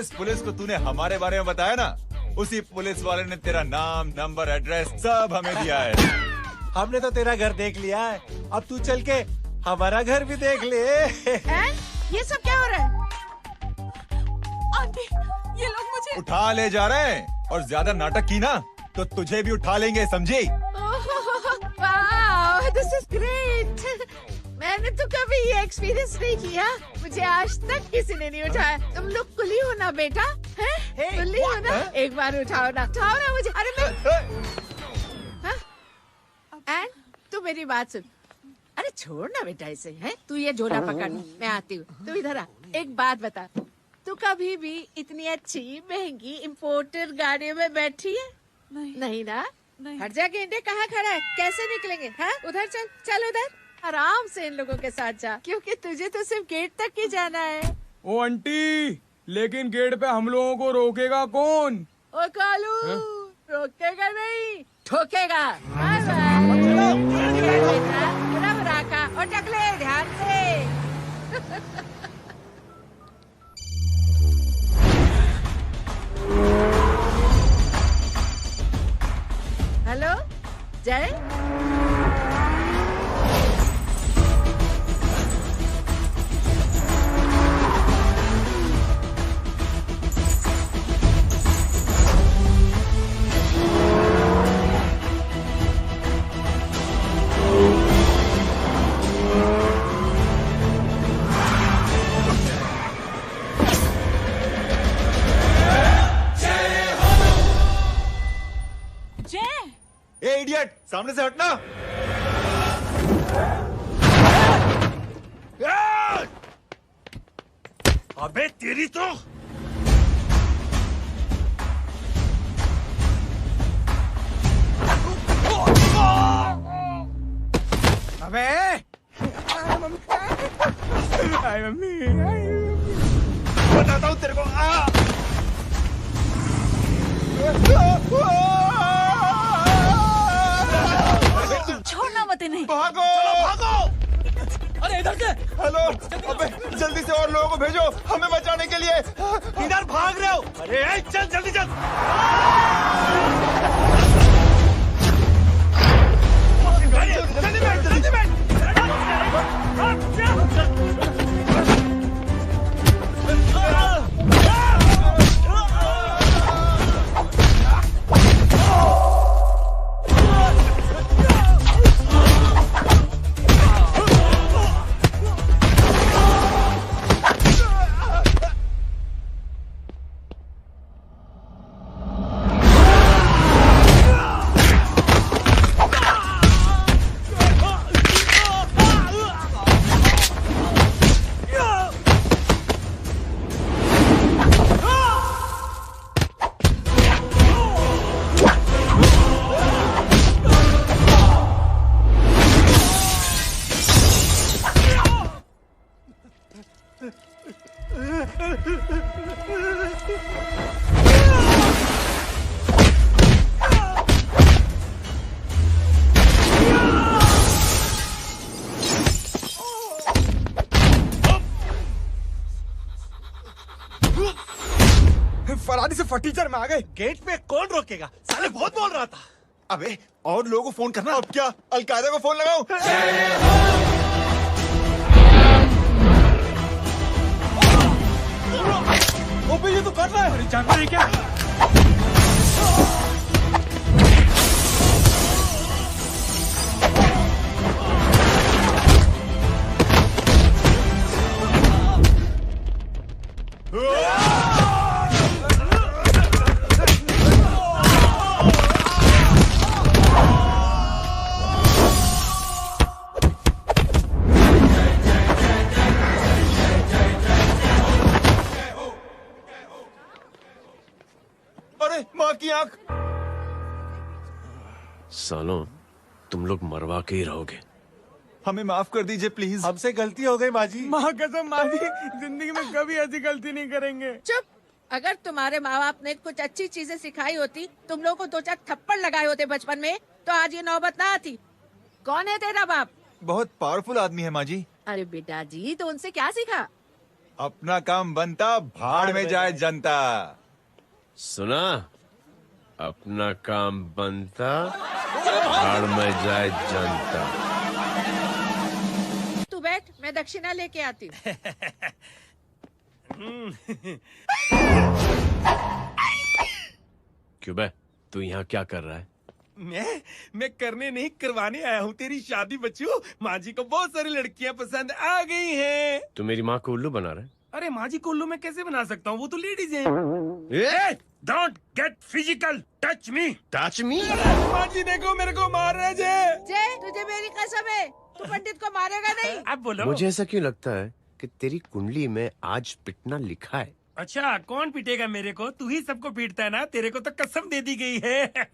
जिस पुलिस को तूने हमारे बारे में बताया ना, उसी पुलिस वाले ने तेरा नाम, नंबर, एड्रेस सब हमें दिया है। हमने तो तेरा घर देख लिया है, अब तू चल के हमारा घर भी देख ले। ये सब क्या हो रहा है? आंटी, ये लोग मुझे उठा ले जा रहे हैं, और ज्यादा नाटक की ना तो तुझे भी उठा लेंगे, समझी? वाह, दिस इज ग्रेट। मैंने तो कभी ये एक्सपीरियंस नहीं किया, मुझे आज तक किसी ने नहीं उठाया। तुम लोग कुली हो ना बेटा, हैं? कुली हो ना? एक बार उठाओ ना मुझे। अरे मैं एंड तू मेरी बात सुन। अरे छोड़ ना बेटा इसे, हैं? तू ये झोला पकड़, मैं आती हूँ। तू इधर आ, एक बात बता, तू कभी भी इतनी अच्छी महंगी इम्पोर्टेड गाड़ियों में बैठी है? नहीं ना? हर जगह इंडिया कहाँ खड़ा है, कैसे निकलेंगे? हाँ, उधर चल, चल उधर, आराम से इन लोगों के साथ जा, क्योंकि तुझे तो सिर्फ गेट तक ही जाना है। ओ आंटी, लेकिन गेट पे हम लोगों को रोकेगा कौन? ओ कालू, रोकेगा नहीं, ठोकेगा। Bye bye. बेटा, रखा और टकले ध्यान से। हेलो जय, ए इडियट, सामने से हटना। अबे तेरी तो अबे हाय मम्मी, बताता हूँ तेरे को। छोड़ना मत इन्हें। भागो, भागो। अरे इधर से। हेलो, अबे जल्दी से और लोगों को भेजो हमें बचाने के लिए। इधर भाग रहे हो? अरे चल जल्दी चल। जल्दी बैठ। फरारी से फटीचर में आ गए। गेट पे कौन रोकेगा? साले बहुत बोल रहा था। अबे और लोगों को फोन करना। अब क्या अलकायदा को फोन लगाऊं? ओबे ये तो कर रहा है। अरे जानता है क्या? माँ की आंख। सालों तुम लोग मरवा के ही रहोगे। हमें माफ कर दीजिए प्लीज। हमसे गलती हो गई माँ जी। माँ कसम माँ जी, जिंदगी में कभी ऐसी गलती नहीं करेंगे। चुप। अगर तुम्हारे माँ बाप ने कुछ अच्छी चीजें सिखाई होती, तुम लोगों को 2-4 थप्पड़ लगाए होते बचपन में, तो आज ये नौबत ना आती। कौन है तेरा बाप? बहुत पावरफुल आदमी है माँ जी। अरे बेटा जी, तो उनसे क्या सीखा? अपना काम बनता, भाड़ में जाए जनता। सुना? अपना काम बनता, भाड़ में जाए जनता। तू बैठ, मैं दक्षिणा लेके आती हूँ। क्यों बे? तू यहाँ क्या कर रहा है? मैं करने नहीं करवाने आया हूँ तेरी शादी बच्चू। माँ जी को बहुत सारी लड़कियाँ पसंद आ गई हैं। तू मेरी माँ को उल्लू बना रहा है? अरे माँ जी को उल्लू मैं कैसे बना सकता हूँ, वो तो लेडीज हैं। Don't get physical, touch me. Touch me? माँ जी देखो मेरे को मार रहे जय। जय, तुझे मेरी कसम है, तू पंडित को मारेगा नहीं। अब बोलो। मुझे ऐसा क्यों लगता है कि तेरी कुंडली में आज पिटना लिखा है? अच्छा, कौन पीटेगा मेरे को? तू ही सबको पीटता है ना, तेरे को तो कसम दे दी गई है।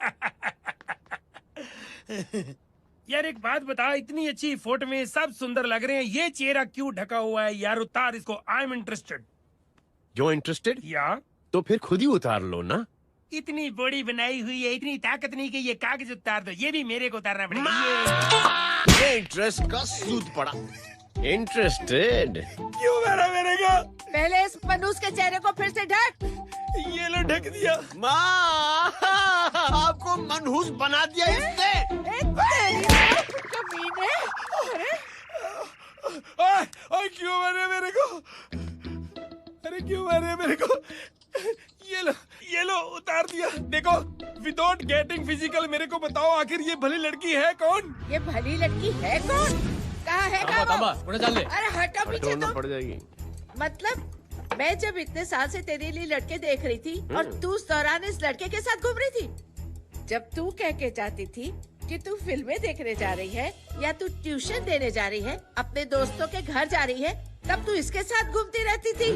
यार एक बात बता, इतनी अच्छी फोटो में सब सुंदर लग रहे हैं, ये चेहरा क्यों ढका हुआ है? यार उतार इसको, I am interested. You interested? या तो फिर खुद ही उतार लो ना। इतनी बॉडी बनाई हुई है, इतनी ताकत नहीं कि ये कागज उतार दो, ये भी मेरे को उतारना पड़ेगा। ये इंटरेस्ट का सूद पड़ा। इंटरेस्टेड? क्यों मारा मेरे को? पहले इस मनूस के चेहरे को फिर से ढक। ये लो ढक दिया। माँ, आपको मनहूस बना दिया इसने। कमीने। अरे ओए क्यों मारे मेरे को? अरे क्यों मारे मेरे को? ये लो उतार दिया। देखो, विदाउट गेटिंग फिजिकल मेरे को बताओ आखिर ये भली लड़की है कौन? ये भली लड़की है कौन? कहाँ है वो? अरे हटो पीछे हटोना तो। पड़ जाएगी। मतलब मैं जब इतने साल से तेरे लिए लड़के देख रही थी और तू उस दौरान इस लड़के के साथ घूम रही थी। जब तू कह के जाती थी कि तू फिल्में देखने जा रही है या तू ट्यूशन देने जा रही है, अपने दोस्तों के घर जा रही है, तब तू इसके साथ घूमती रहती थी।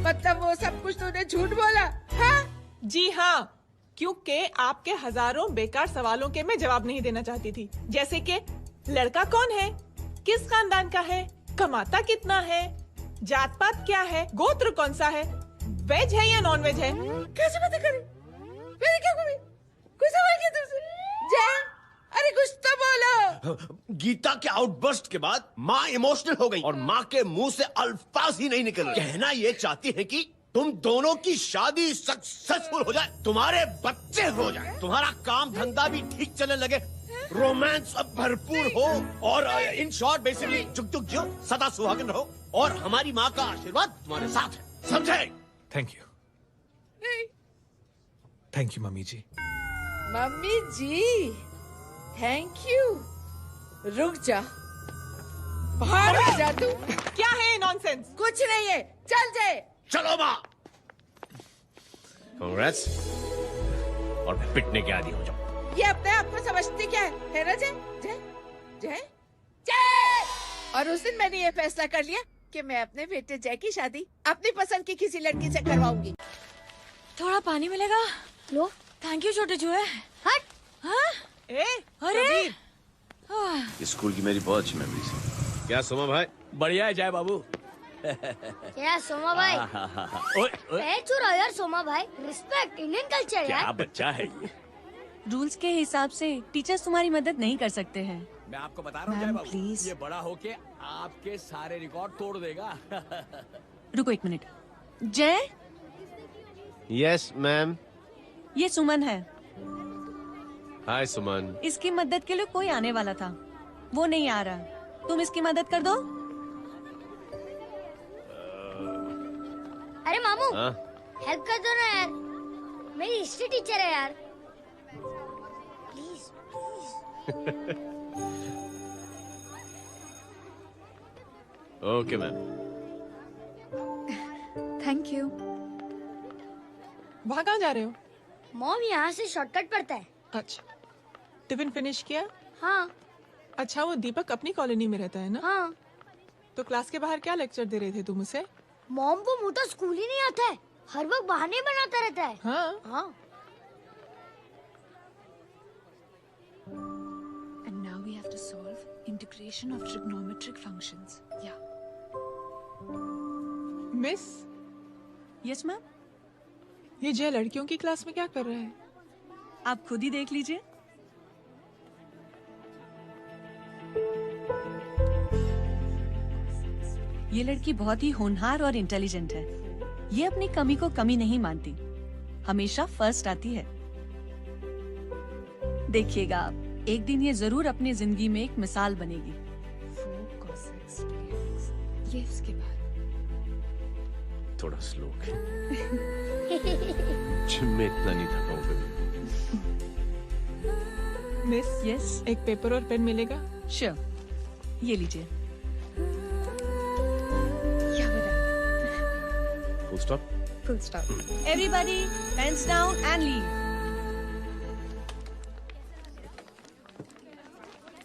मतलब वो सब कुछ तूने झूठ बोला? हाँ? जी हाँ, क्योंकि आपके हजारों बेकार सवालों के मैं जवाब नहीं देना चाहती थी। जैसे कि लड़का कौन है, किस खानदान का है, कमाता कितना है, जात पात क्या है, गोत्र कौन सा है, वेज है या नॉन वेज है। कैसे बातें करी? मैंने क्या करी? कोई सवाल किया तुमसे? जय, अरे कुछ तो बोलो। गीता के आउटबर्स्ट के बाद माँ इमोशनल हो गई और माँ के मुंह से अल्फाज ही नहीं निकल रहे। कहना ये चाहती है कि तुम दोनों की शादी सक्सेसफुल हो जाए, तुम्हारे बच्चे हो जाए, तुम्हारा काम धंधा भी ठीक चलने लगे, रोमांस अब भरपूर हो और इन शॉर्ट बेसिकली जुग जुग जियो, सदा सुहागन रहो और हमारी माँ का आशीर्वाद तुम्हारे साथ है। समझे? Thank you, thank you mummy ji. Mummy ji, thank you. रुक जा, बाहर आ जा तू। क्या है नॉनसेंस? कुछ नहीं है, चल जाए। चलो माँ। कांग्रेस, और पिटने के आदी हो जाओ। ये अपने आप को समझती क्या है ना जय? जय जय जय। और उस दिन मैंने ये फैसला कर लिया कि मैं अपने बेटे जय की शादी अपनी पसंद की किसी लड़की से करवाऊंगी। थोड़ा पानी मिलेगा? लो। थैंक यू छोटे चूहे। हट। हाँ? अरे स्कूल की मेरी बहुत अच्छी मेमोरीज है। क्या सोमा भाई? बढ़िया है जय बाबू। क्या सोमा भाई? पैर छुरा यार सोमा भाई, रिस्पेक्ट, इंडियन कल्चर क्या यार। बच्चा है ये। रूल्स के हिसाब से टीचर्स तुम्हारी मदद नहीं कर सकते हैं। मैं आपको बता रहा हूँ जय मैम, बाबू, प्लीज। ये बड़ा होके आपके सारे रिकॉर्ड तोड़ देगा। रुको एक मिनट। जय, यस मैम। ये सुमन है। हाय सुमन। इसकी मदद के लिए कोई आने वाला था, वो नहीं आ रहा। तुम इसकी मदद कर दो। अरे मामू, हाँ? हेल्प कर दो ना यार, मेरी हिस्ट्री टीचर है यार, please. Okay ma'am. Thank you. वहाँ कहाँ जा रहे हो? मॉम यहाँ से शॉर्टकट पड़ता है। अच्छा, टिफिन फिनिश किया? हाँ अच्छा, वो दीपक अपनी कॉलोनी में रहता है ना? हाँ। तो क्लास के बाहर क्या लेक्चर दे रहे थे तुम उसे? मॉम को मुँह तो स्कूल ही नहीं आता है, हर वक्त बहाने बनाता रहता है। हाँ। हाँ। And now we have to solve integration of trigonometric functions. Yeah. Miss, Yes ma'am. ये जय लड़कियों की क्लास में क्या कर रहा है? आप खुद ही देख लीजिए। ये लड़की बहुत ही होनहार और इंटेलिजेंट है। ये अपनी कमी को कमी नहीं मानती, हमेशा फर्स्ट आती है। देखिएगा आप, एक दिन ये जरूर अपनी जिंदगी में एक मिसाल बनेगी। ये उसके बाद थोड़ा स्लो जिम में इतना नहीं थका हूँ कभी। मिस, यस, एक पेपर और पेन मिलेगा? श्योर, ये लीजिए। Full stop. Full stop. Everybody pens down and leave.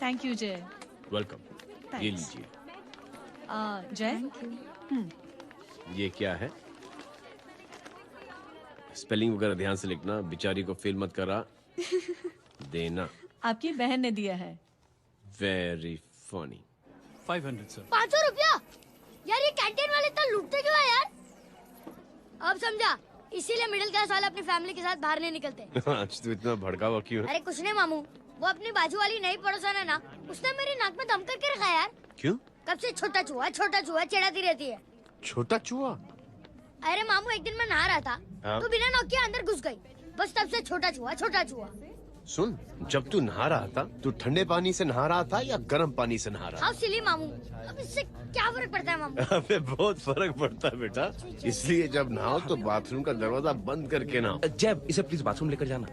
Thank you Jay. Welcome. ये लीजिए। जय, ये क्या है? स्पेलिंग वगैरह ध्यान से लिखना, बेचारी को फेल मत करा देना। आपकी बहन ने दिया है। Very funny. 500 सर। 500 रुपया? यार ये कैंटीन वाले इतना लूटते क्यों है यार? अब समझा, इसीलिए मिडिल क्लास वाले अपनी फैमिली के साथ बाहर नहीं निकलते। आज तो इतना भड़का हुआ क्यों है? अरे कुछ नहीं मामू, वो अपनी बाजू वाली नई पड़ोसन है ना, उसने मेरी नाक में दम करके रखा है यार। क्यों? कब से छोटा चूहा चिढ़ाती रहती है। छोटा चूहा? अरे मामू, एक दिन मैं नहा रहा था तो बिना नॉक के अंदर घुस गई, बस तब से छोटा चूहा। सुन, जब तू नहा रहा था, तू ठंडे पानी से नहा रहा था या गर्म पानी से नहा रहा था? हाँ सिली मामू, अब इससे क्या फर्क पड़ता है मामू? अबे बहुत फर्क पड़ता है बेटा, इसलिए जब नहाओ तो बाथरूम का दरवाजा बंद करके नहाओ। जैब, इसे प्लीज बाथरूम लेकर जाना।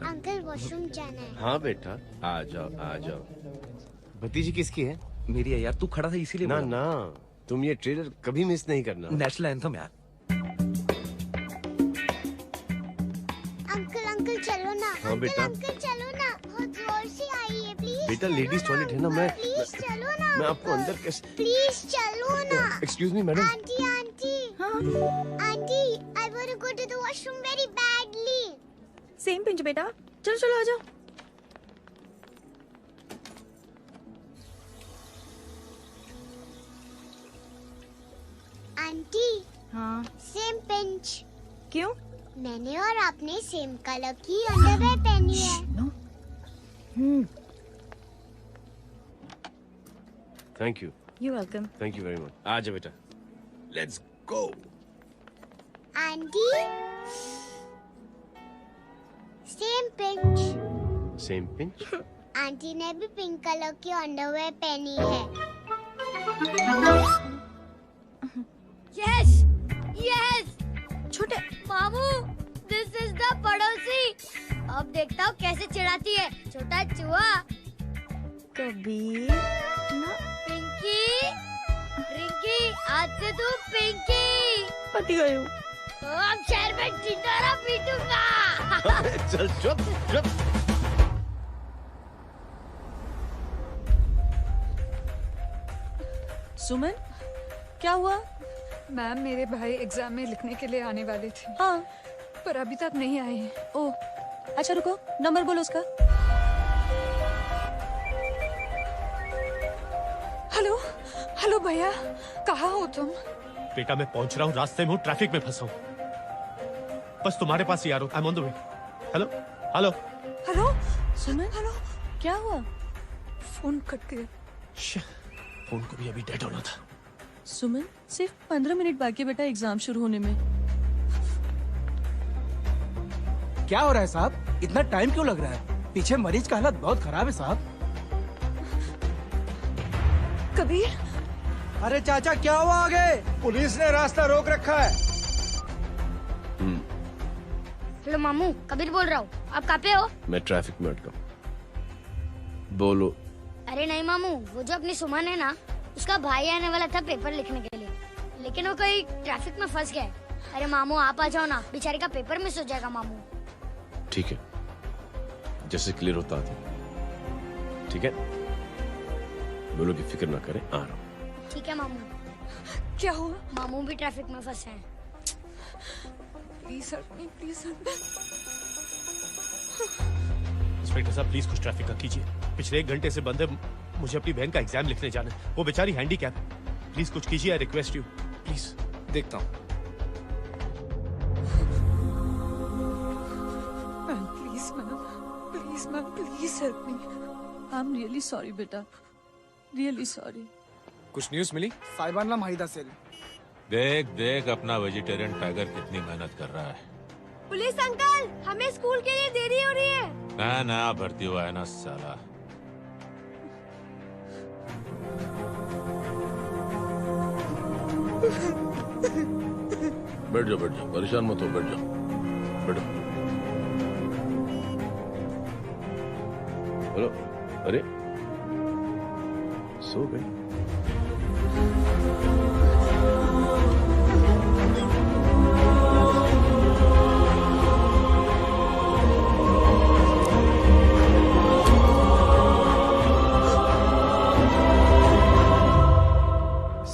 अंकल वॉशरूम जाना है। हाँ बेटा, आ जाओ आ जाओ। भतीजी किसकी है? मेरी है यार, तू खड़ा था इसीलिए ना बोला। ना, तुम ये ट्रेलर कभी मिस नहीं करना। नेशनल एंथम यार। अंकल चलो ना। हाँ बेटा। अंकल चलो ना, बहुत जोर से आई है, प्लीज। बेटा लेडीज टॉयलेट है ना, मैं चलो ना। मैं आपको अंदर कैसे? प्लीज चलो ना। Excuse me madam. Aunty I want to go to the washroom very badly. Same pinch बेटा, चलो आ जाओ। आंटी। हाँ। Same pinch. क्यों? मैंने और आपने सेम कलर की अंडरवेयर पहनी है। Thank you. You welcome. Thank you very much. आ जाओ बेटा, let's go. Aunty same pinch. Same pinch? Aunty ने भी पिंक कलर की अंडरवेयर पहनी है। Yes yes. छोटे मामू, दिस इज द पड़ोसी। अब देखता हूँ कैसे चिढ़ाती है छोटा चूहा। कबीर ना। पिंकी, रिंकी, आज से तू पिंकी। पति गई हूँ। तो अब शहर में ढिंढोरा पीटूंगा। चल चुप चुप। सुमन, क्या हुआ? मैम, मेरे भाई एग्जाम में लिखने के लिए आने वाले थे। हाँ, पर अभी तक नहीं आए हैं। ओह, अच्छा रुको, नंबर बोलो उसका। हेलो हेलो भैया, कहाँ हो तुम? बेटा मैं पहुंच रहा हूँ, रास्ते में हूँ, ट्रैफिक में फंसा हूँ, बस तुम्हारे पास ही आ रहा हूँ। I am on the way. Hello hello hello Suman, hello. क्या हुआ? फोन कट गया। फोन को भी अभी डेड होना था। सुमन, सिर्फ 15 मिनट बाकी है बेटा एग्जाम शुरू होने में। क्या हो रहा है साहब? इतना टाइम क्यों लग रहा है? पीछे मरीज का हालत बहुत खराब है साहब। कबीर। अरे चाचा क्या हुआ आगे? पुलिस ने रास्ता रोक रखा है। हेलो मामू, कबीर बोल रहा हूँ। आप कहाँ पे हो? मैं ट्रैफिक में अटका। बोलो। अरे नहीं मामू, वो जो अपनी सुमन है ना, उसका भाई आने वाला था पेपर लिखने के लिए, लेकिन वो कहीं ट्रैफिक में फंस गया है। अरे मामू आप आ जाओ ना, बेचारे का पेपर मिस हो जाएगा मामू। ठीक है, जैसे क्लियर होता था। ठीक है, बोलो कि फिक्र ना करें, आ रहा हूँ। ठीक है मामू। क्या हुआ? मामू भी ट्रैफिक में फंसे हैं। Please help me, please help me. Inspector साहब प्लीज कुछ ट्रैफिक का कीजिए, पिछले 1 घंटे से बंद है, मुझे अपनी बहन का एग्जाम लिखने जाना है, वो बेचारी हैंडीकैप है, प्लीज कुछ कीजिए, आई रिक्वेस्ट यू प्लीज। देखता हूँ। Please ma'am, please help me. I am really sorry बेटा, रियली सॉरी। कुछ न्यूज़ मिली? साहिबानला माहिदा सेल। देख देख अपना वेजिटेरियन टाइगर कितनी मेहनत कर रहा है। पुलिस अंकल, हमें स्कूल के लिए देरी हो रही है। ना भर्ती हुआ है ना साला। बैठ जाओ परेशान मत हो, बैठ जाओ बैठो। हेलो, अरे सो गई?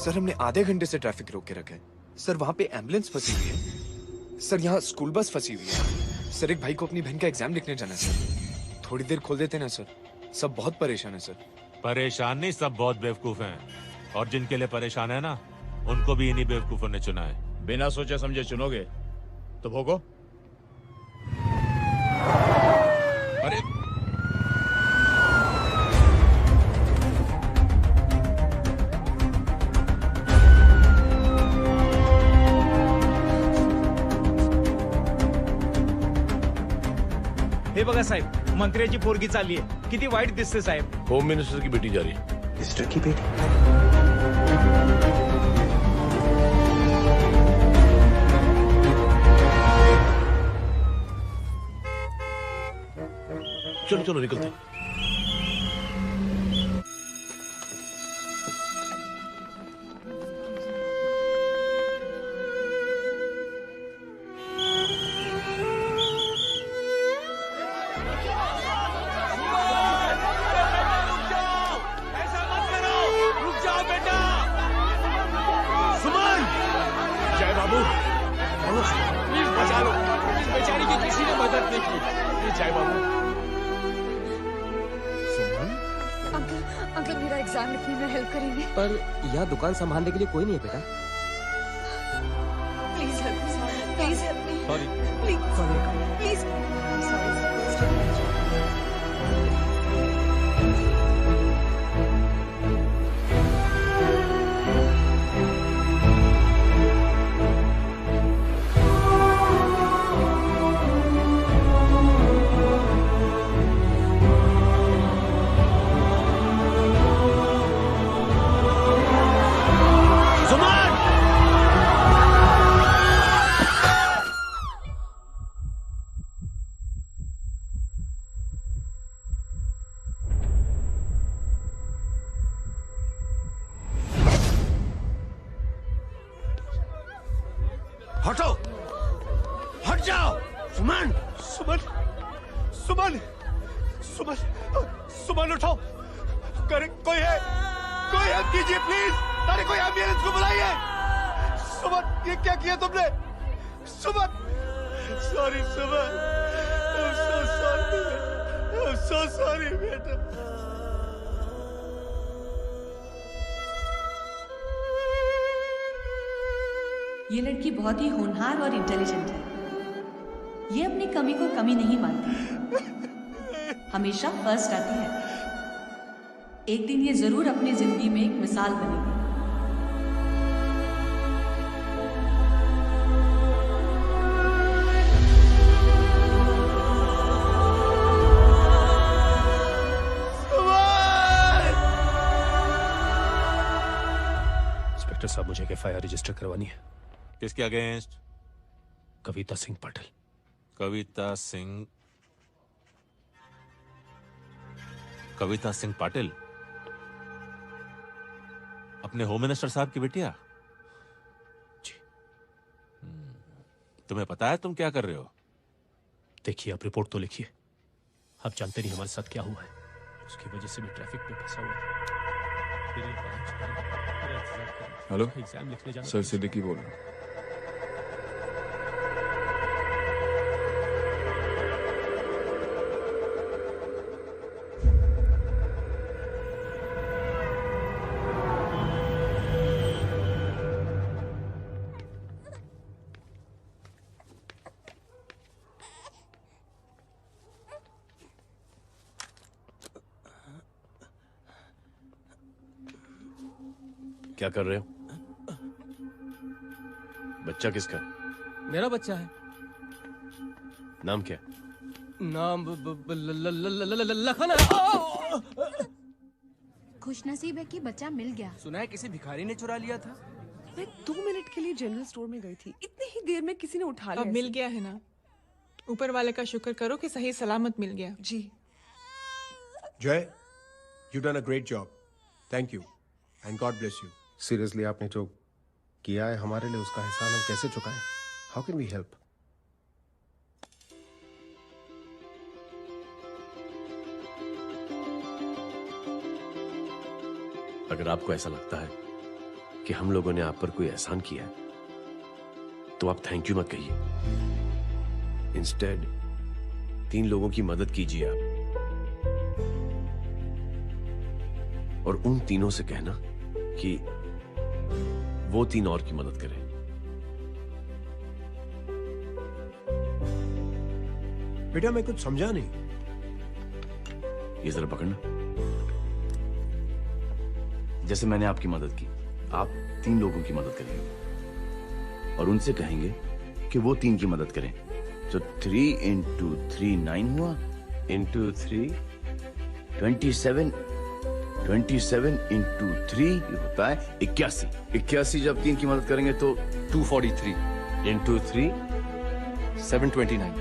सर हमने आधे घंटे से ट्रैफिक रोक के रखा है। सर वहाँ पे एम्बुलेंस फंसी हुई है। सर यहाँ स्कूल बस फंसी हुई है। सर एक भाई को अपनी बहन का एग्जाम लिखने जाना है सर। थोड़ी देर खोल देते ना सर। सब बहुत परेशान है सर। परेशान नहीं, सब बहुत बेवकूफ हैं। और जिनके लिए परेशान है ना, उनको भी इन्हीं बेवकूफों ने चुना है। बिना सोचे समझे चुनोगे तो भोगो। अरे हे बघा साहेब, मंत्र्याची पोरगी चालली आहे। किती वाईट दिसते साहेब। होम मिनिस्टर की बेटी जा रही है। मिनिस्टर की बेटी? चलो चलो निकलते हैं। अंकल मेरा एग्जाम लिखने में हेल्प करेंगे? पर यहाँ दुकान संभालने के लिए कोई नहीं है बेटा। Please help me, please help me. Sorry. Please हटो, हट जाओ। सुमन, सुमन, सुमन, सुमन, सुमन उठो। करे कोई है, कोई हेल्प कीजिए प्लीज। अरे कोई एम्बुलेंस को बुलाइए। सुमन, ये क्या किया तुमने? Suman, sorry Suman, I'm so sorry, I'm so sorry बेटा। ये लड़की बहुत ही होनहार और इंटेलिजेंट है। ये अपनी कमी को कमी नहीं मानती, हमेशा फर्स्ट आती है। एक दिन ये जरूर अपनी जिंदगी में एक मिसाल बनेगी। इंस्पेक्टर साहब, मुझे एफआईआर रजिस्टर करवानी है। किसके अगेंस्ट? कविता सिंह पाटिल। कविता सिंह पाटिल अपने होम मिनिस्टर साहब की बेटिया? जी। तुम्हें पता है तुम क्या कर रहे हो? देखिए, आप रिपोर्ट तो लिखिए। आप जानते नहीं हमारे साथ क्या हुआ है। उसकी वजह से मैं ट्रैफिक में फंसा हुआ था। फिर ये 5 हेलो, एग्जाम लिखने जाना। सर सिद्दीकी बोल रहा हूँ। क्या कर रहे हो? बच्चा किसका? मेरा बच्चा है। नाम क्या? नाम लखन है। खुशनसीब है कि बच्चा मिल गया। सुना है किसी भिखारी ने चुरा लिया था। मैं 2 मिनट के लिए जनरल स्टोर में गई थी, इतनी ही देर में किसी ने उठा लिया। अब मिल गया है ना, ऊपर वाले का शुक्र करो कि सही सलामत मिल गया। जी जय, you done a great job, thank you and God bless you. Seriously आपने जो किया है हमारे लिए, उसका एहसान हम कैसे चुकाएं? How can we help? अगर आपको ऐसा लगता है कि हम लोगों ने आप पर कोई एहसान किया है, तो आप थैंक यू मत कहिए। इंस्टेड 3 लोगों की मदद कीजिए आप, और उन तीनों से कहना कि वो 3 और की मदद करें। बेटा मैं कुछ समझा नहीं। ये जरा पकड़ना। जैसे मैंने आपकी मदद की, आप 3 लोगों की मदद करेंगे और उनसे कहेंगे कि वो 3 की मदद करें। तो 3 into 3 9 हुआ, into 3 27, 27 into 3 होता है 81। 81 जब 3 की मदद करेंगे तो 243 into 3 729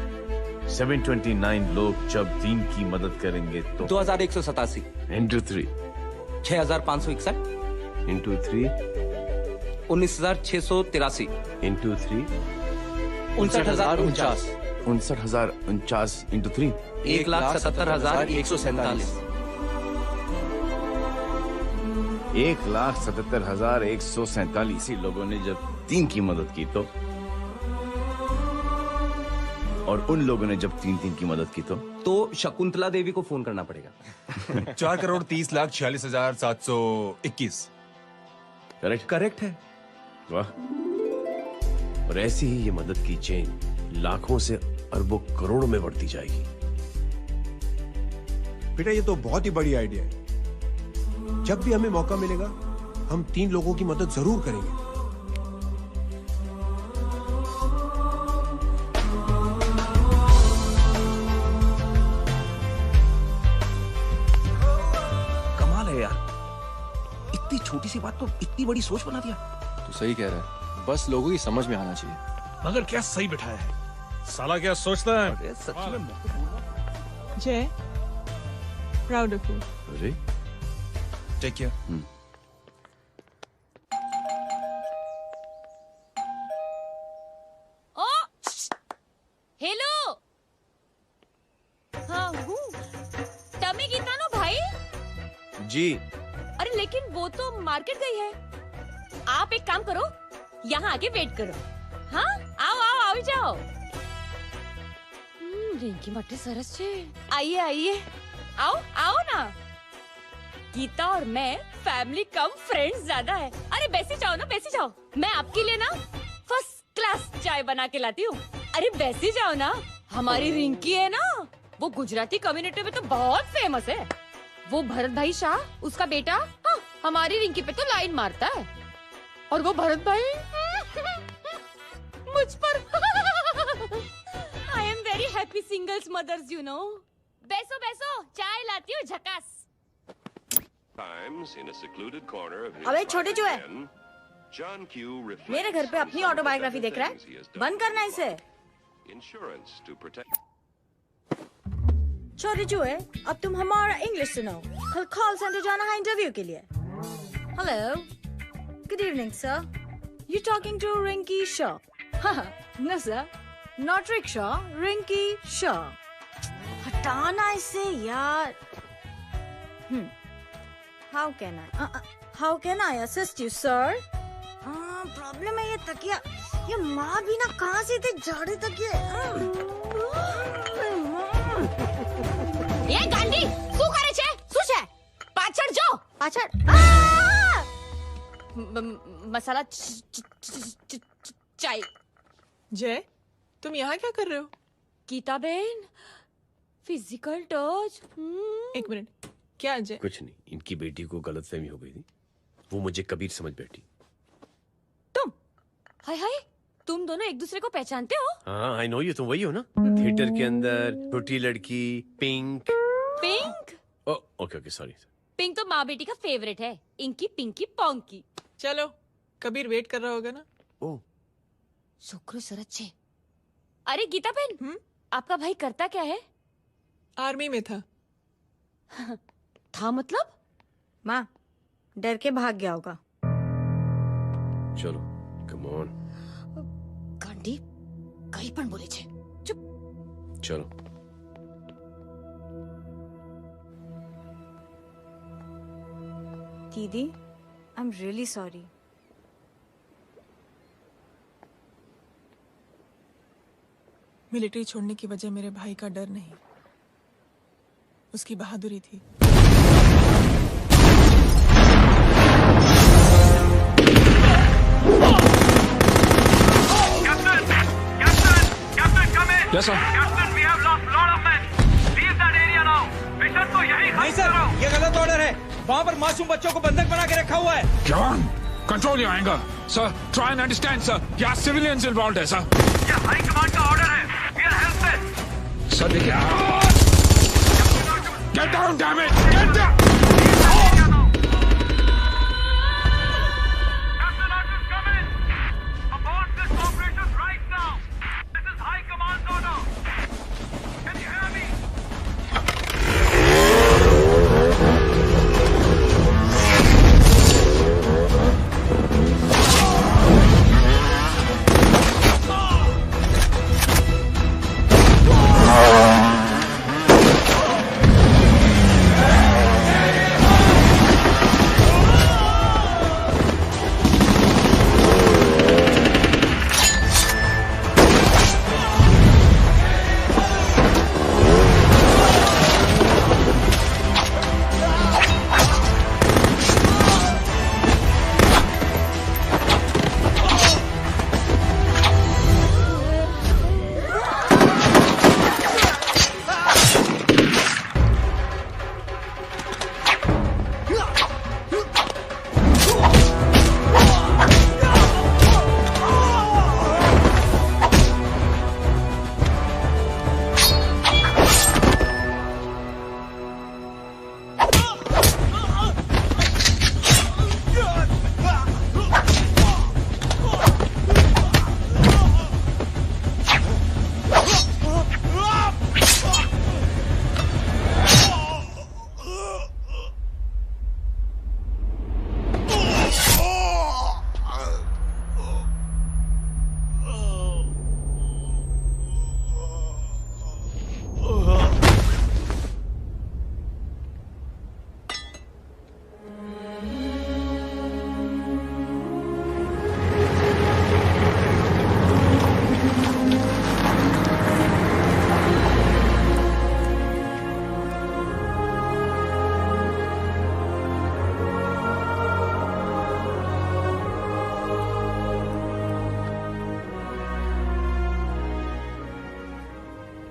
729 लोग जब 3 की मदद करेंगे तो 2187 into 3 6561 into 3 19683 into 3 59049 59049 into 3 1,77,147 1,77,147 लोगों ने जब 3 की मदद की तो, और उन लोगों ने जब 3 की मदद की तो शकुंतला देवी को फोन करना पड़ेगा। 4,30,46,721। करेक्ट है। वाह। और ऐसी ही ये मदद की चेन लाखों से अरबों करोड़ों में बढ़ती जाएगी। बेटा ये तो बहुत ही बड़ी आइडिया है। जब भी हमें मौका मिलेगा हम 3 लोगों की मदद जरूर करेंगे। कमाल है यार, इतनी छोटी सी बात को इतनी बड़ी सोच बना दिया। तू सही कह रहा है, बस लोगों की समझ में आना चाहिए। मगर क्या सही बिठाया है, साला क्या सोचता है। अरे सच में जय, प्राउड ऑफ यू। अरे टेक केयर। ओ हेलो, हाँ हूँ। टमी गीता नो भाई। जी। अरे लेकिन वो तो मार्केट गई है। आप एक काम करो, यहाँ आके वेट करो। हाँ आओ आओ आओ जाओ। रिंकी मट्टी सरस छे। आइए आइए, आओ आओ ना। गीता और मैं फैमिली कम फ्रेंड्स ज्यादा है। अरे बैसी जाओ ना, बैसी जाओ। मैं आपके लिए ना फर्स्ट क्लास चाय बना के लाती हूँ। अरे बैसी जाओ ना। हमारी रिंकी है ना, वो गुजराती कम्युनिटी में तो बहुत फेमस है। वो भरत भाई शाह, उसका बेटा, हाँ, हमारी रिंकी पे तो लाइन मारता है। और वो भरत भाई मुझ पर I am very happy singles mothers you know. बैसो बैसो, चाय लाती हूँ झकास। अबे छोटे चूहे, मेरे घर पे अपनी ऑटोबायोग्राफी देख रहा है? बंद करना इसे। छोटे चूहे, अब तुम हमारा इंग्लिश सुनो। कल कॉल सेंटर जाना है इंटरव्यू के लिए। Hello, good evening sir, you talking to Rinki Shaw? No sir, not rickshaw, Rinki Shaw. हटाना इसे यार। How can I assist you, sir? Problem है ये तकिया, ये माँ भी ना कहाँ से थे झाड़े तकिए। ये गांडी, શું કરે છે? શું છે? પાછળ જો, પાછળ। मसाला चाय। जय, तुम यहाँ क्या कर रहे हो? गीता बहन, फिजिकल टच। एक मिनट, क्या जय? कुछ नहीं, इनकी बेटी को गलतफहमी हो गई थी वो मुझे कबीर समझ बैठी। तुम हाय हाय, तुम दोनों एक दूसरे को पहचानते हो? हाँ आई नो यू, तुम वही हो ना थिएटर के अंदर छोटी लड़की pink. Pink? Okay okay sorry. Pink तो माँ बेटी का फेवरेट है, इंकी पिंकी पोंकी। चलो कबीर वेट कर रहा होगा ना। ओ शुक्र सरच्चे। अरे गीता बहन, आपका भाई करता क्या है? आर्मी में था। था मतलब? माँ डर के भाग गया होगा। चलो कम ऑन। गांडी कहीं पण बोले छे। चुप। चलो दीदी I am really sorry. Military छोड़ने की वजह मेरे भाई का डर नहीं, उसकी बहादुरी थी। Yes, sir. नहीं सर, ये गलत ऑर्डर है। वहाँ पर मासूम बच्चों को बंधक बना के रखा हुआ है। जवान, control your anger. Sir, try and understand, sir. यहाँ civilians involved है, sir. ये हाई कमांड का ऑर्डर है। We are helpless. Sir, देखिए। Get down, damn it! Get down!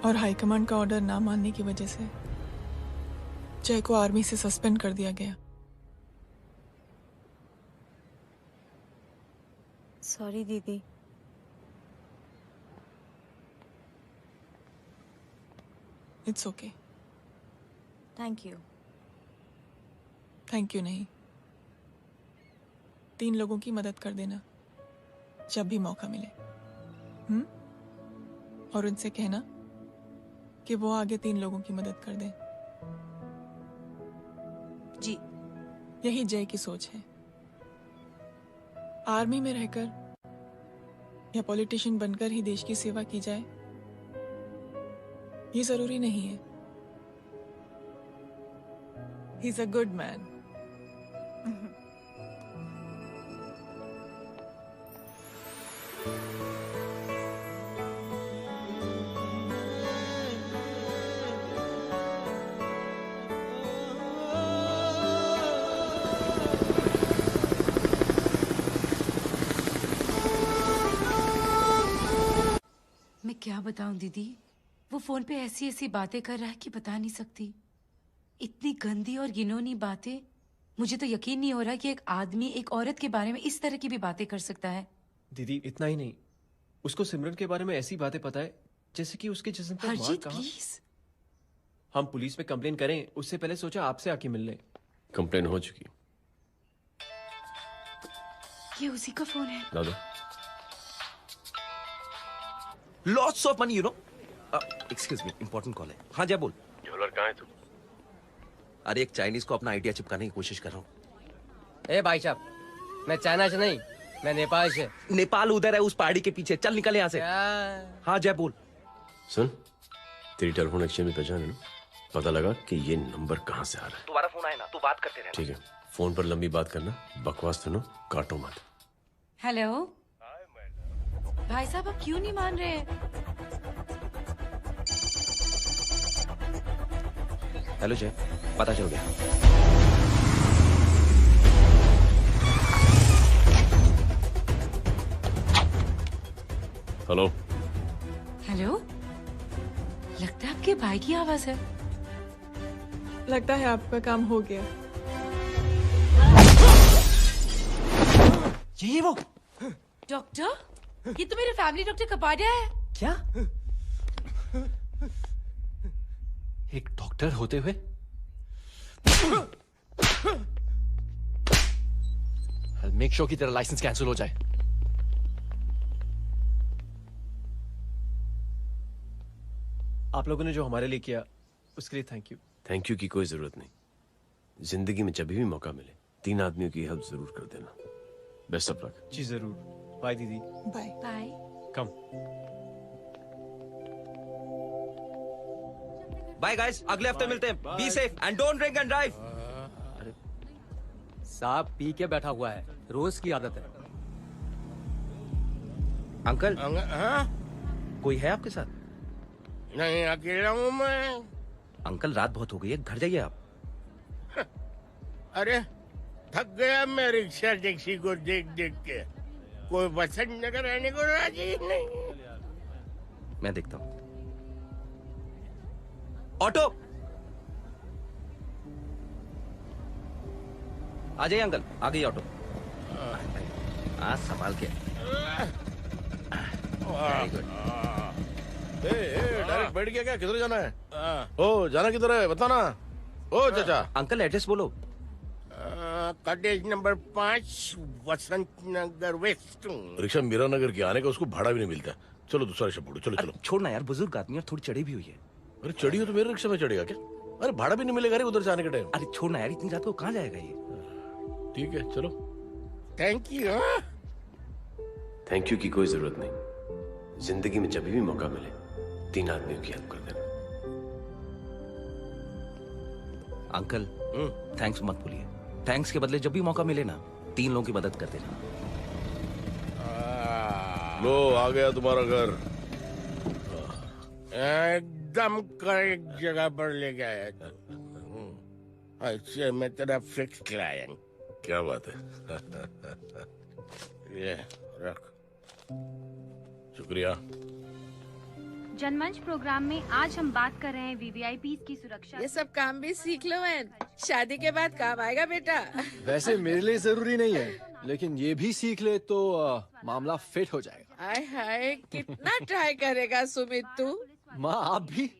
और हाईकमांड का ऑर्डर ना मानने की वजह से जय को आर्मी से सस्पेंड कर दिया गया। सॉरी दीदी। It's okay. Thank you. Thank you नहीं, 3 लोगों की मदद कर देना जब भी मौका मिले। और उनसे कहना कि वो आगे 3 लोगों की मदद कर दें। जी। यही जय की सोच है। आर्मी में रहकर या पॉलिटिशियन बनकर ही देश की सेवा की जाए, ये जरूरी नहीं है। He is a good man. मैं क्या बताऊं दीदी, वो फोन पे ऐसी ऐसी बातें कर रहा है कि बता नहीं सकती। इतनी गंदी और घिनौनी बातें मुझे तो यकीन नहीं हो रहा कि एक आदमी एक औरत के बारे में इस तरह की भी बातें कर सकता है। दीदी इतना ही नहीं, उसको सिमरन के बारे में ऐसी बातें पता है जैसे कि उसके जिस्म पर मार हरजीत कहाँ। प्लीज। हम पुलिस में कंप्लेन करें उससे पहले सोचा आपसे आके मिल लें। कंप्लेन हो चुकी। ये उसी का फोन है। दादा lots of money you know. Excuse me, important call है। हाँ जय बोल। ज्वेलर कहाँ है तू? अरे एक चाइनीज को अपना आइडिया चिपकाने की कोशिश कर रहा हूँ। ए भाई साहब, मैं चाइना से नहीं, मैं नेपाल से। नेपाल उधर है उस पहाड़ी के पीछे, चल निकल यहाँ से। हाँ जय बोल। सुन, तेरी टेलीफोन एक्सचेंज में पहचान है ना? पता लगा कि ये नंबर कहाँ से आ रहा है। तुम्हारा फोन आया ना, तू बात करते रहना। ठीक है, फोन पर लंबी बात करना, बकवास सुनो, काटो मत। हेलो भाई साहब, आप क्यों नहीं मान रहे? हेलो जय, पता चल गया। हेलो हेलो, लगता है आपके भाई की आवाज है। लगता है आपका काम हो गया। ये वो डॉक्टर, ये तो मेरे फैमिली डॉक्टर कपाडिया है। क्या? एक डॉक्टर होते हुए? मेक श्योर कि तेरा लाइसेंस कैंसिल हो जाए। आप लोगों ने जो हमारे लिए किया उसके लिए थैंक यू। थैंक यू की कोई जरूरत नहीं। जिंदगी में जब भी मौका मिले 3 आदमियों की हेल्प जरूर कर देना। Best of luck. जी जरूर। बाय दीदी। Bye bye. Come. Bye guys, अगले हफ्ते मिलते हैं। Be safe and don't drink and drive. साहब पी के बैठा हुआ है, रोज की आदत है। अंकल हाँ? कोई है आपके साथ? नहीं, अकेला हूँ मैं। अंकल रात बहुत हो गई है, घर जाइए आप। अरे थक गया मैं रिक्शा टैक्सी को देख देख के। कोई वसंत नगर रहने को राजी नहीं। मैं देखता हूँ। ऑटो आ जाइए अंकल, आ गई ऑटो। आज संभाल के। Very good. डायरेक्ट बैठ गया क्या? किधर जाना है? ओ जाना किधर है बताना। ओ चाचा। अंकल एड्रेस बोलो। कॉटेज नंबर 5 वसंत नगर वेस्ट। रिक्शा मीरा नगर की आने का उसको भाड़ा भी नहीं मिलता। चलो दूसरा रिक्शा पकड़ो। चलो चलो। छोड़ना यार, बुजुर्ग आदमी और थोड़ी चढ़ी भी हुई है। अरे चढ़ी हो तो मेरे रिक्शा में चढ़ेगा क्या? अरे भाड़ा भी नहीं मिलेगा रे उधर से आने के टाइम। अरे छोड़ना यार, इतनी रात को कहाँ जाएगा ये? ठीक है चलो। Thank you. थैंक यू की कोई जरूरत नहीं। जिंदगी में जब भी मौका मिले 3 आदमियों की हेल्प कर देना। अंकल थैंक्स मत भूलिए। थैंक्स के बदले जब भी मौका मिले ना 3 लोगों की मदद कर देना। लो आ गया तुम्हारा घर। एकदम करेक्ट जगह पर ले गया। अच्छा मैं तेरा फिक्स क्लाइंट। क्या बात है। ये रख। शुक्रिया। जनमंच प्रोग्राम में आज हम बात कर रहे हैं वीवीआईपी की सुरक्षा। ये सब काम भी सीख लो मैन, शादी के बाद काम आएगा बेटा। वैसे मेरे लिए जरूरी नहीं है, लेकिन ये भी सीख ले तो मामला फिट हो जाएगा। हाय हाय, कितना ट्राई करेगा सुमित तू? माँ आप भी।